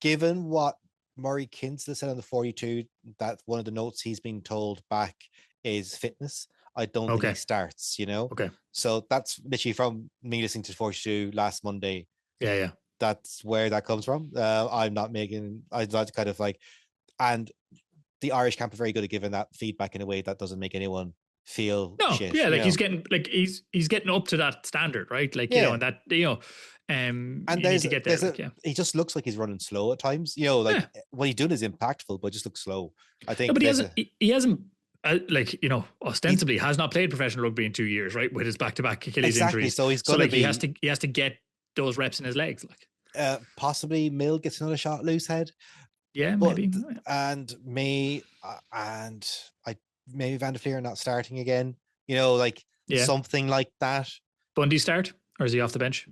Given what Murray Kinsler said on the 42, that one of the notes he's been told back is fitness. I don't think he starts, Okay. So that's literally from me listening to 42 last Monday. Yeah. That's where that comes from. I'd like to kind of like, and the Irish camp are very good at giving that feedback in a way that doesn't make anyone feel shit. Yeah, like he's getting up to that standard, right? Like, and that, and need to get there. He just looks like he's running slow at times. What he's doing is impactful, but just looks slow. I think, but he hasn't. Ostensibly has not played professional rugby in 2 years, right? With his back-to-back Achilles injuries. So he's going to be. He has to get those reps in his legs, like. Possibly Mill gets another shot loose head. Yeah, maybe. And maybe Van der Fleer not starting again. Something like that. Bundy start, or is he off the bench?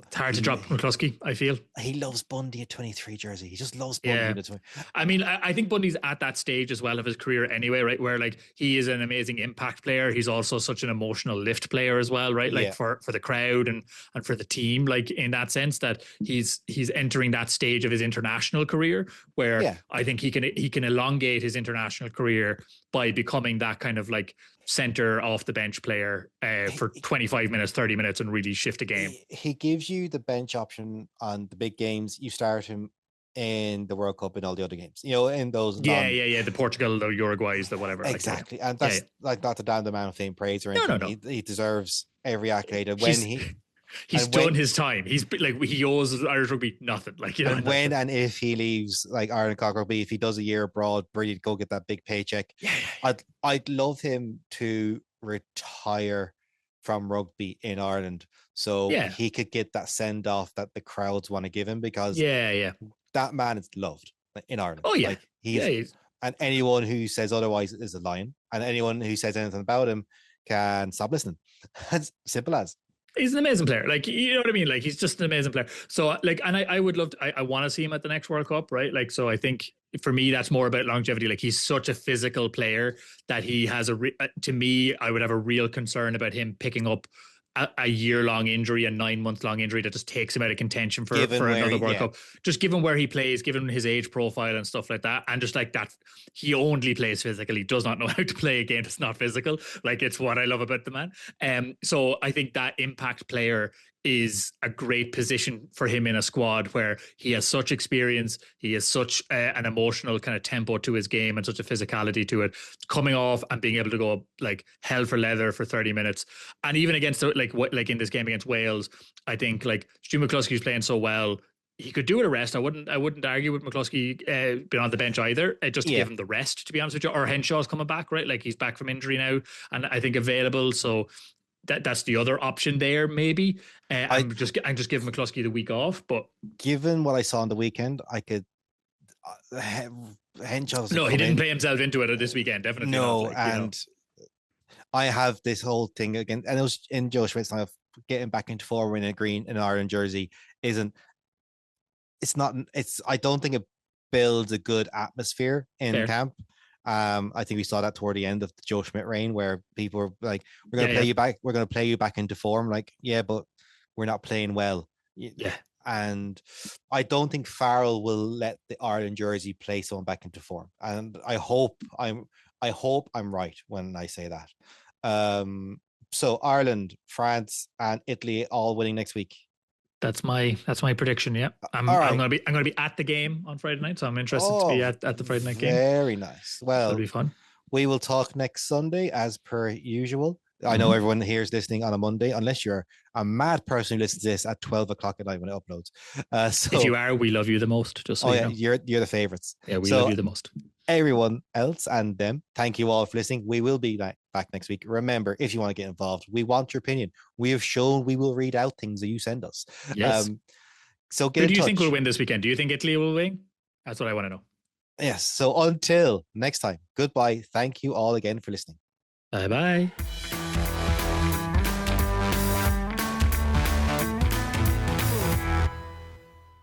It's hard to drop McCluskey, I feel. He loves Bundy at 23 jersey. He just loves Bundy. Yeah. I mean, I think Bundy's at that stage as well of his career anyway, right? Where like he is an amazing impact player. He's also such an emotional lift player as well, right? Like for the crowd and for the team, like in that sense that he's entering that stage of his international career where I think he can elongate his international career by becoming that kind of like center off the bench player for 25 minutes, 30 minutes and really shift a game. He gives you the bench option on the big games. You start him in the World Cup and all the other games, in those. The Portugal, the Uruguays, the whatever. Exactly. And that's like not to down the man of fame praise or anything. No. He deserves every accolade. And he's done his time. He's like, he owes Irish rugby nothing. Like, and when and if he leaves like Ireland Cock Rugby, if he does a year abroad, brilliant, go get that big paycheck. I'd love him to retire from rugby in Ireland so he could get that send off that the crowds want to give him, because that man is loved in Ireland. Oh yeah, like, he's and anyone who says otherwise is a lion, and anyone who says anything about him can stop listening. As simple as. He's an amazing player. Like, you know what I mean? Like, he's just an amazing player. So, like, and I would love to, I want to see him at the next World Cup, right? Like, so I think for me, that's more about longevity. Like, he's such a physical player that he has to me, I would have a real concern about him picking up a year-long injury, a 9-month-long injury that just takes him out of contention for another World Cup. Just given where he plays, given his age profile and stuff like that, and just like that, he only plays physical. He does not know how to play a game that's not physical. Like, it's what I love about the man. So I think that impact player is a great position for him in a squad where he has such experience, he has such an emotional kind of tempo to his game and such a physicality to it, coming off and being able to go like hell for leather for 30 minutes. And even against like in this game against Wales, I think like Stu McCluskey's playing so well, he could do it a rest. I wouldn't argue with McCluskey being on the bench either, just to Yeah. give him the rest, to be honest with you. Or Henshaw's coming back, right? Like he's back from injury now, and I think available. So that's the other option there, maybe. I'm just giving McCluskey the week off. But given what I saw on the weekend, I could. Henshaw's no, he didn't play himself into it this weekend. Definitely no, not. Like, and I have this whole thing again, and it was in Joe Schmidt's time of getting back into form in a green in Ireland jersey. I don't think it builds a good atmosphere in camp. I think we saw that toward the end of the Joe Schmidt reign, where people were like, "We're going to play you back. We're going to play you back into form." Like, yeah, but we're not playing well. Yeah, and I don't think Farrell will let the Ireland jersey play someone back into form. And I hope I'm right when I say that. So Ireland, France, and Italy all winning next week. That's my prediction. Yeah, I'm gonna be at the game on Friday night, so I'm interested to be at the Friday night game. Very nice. Well, it'll be fun. We will talk next Sunday as per usual. I know everyone here is listening on a Monday, unless you're a mad person who listens to this at 12 o'clock at night when it uploads. So if you are, we love you the most. Just so you know. You're the favorites. Yeah, we love you the most. Everyone else and them, thank you all for listening. We will be back next week. Remember, if you want to get involved, we want your opinion. We have shown we will read out things that you send us. Yes. So get in touch. Who do you think will win this weekend? Do you think Italy will win? That's what I want to know. Yes. So until next time, goodbye. Thank you all again for listening. Bye-bye.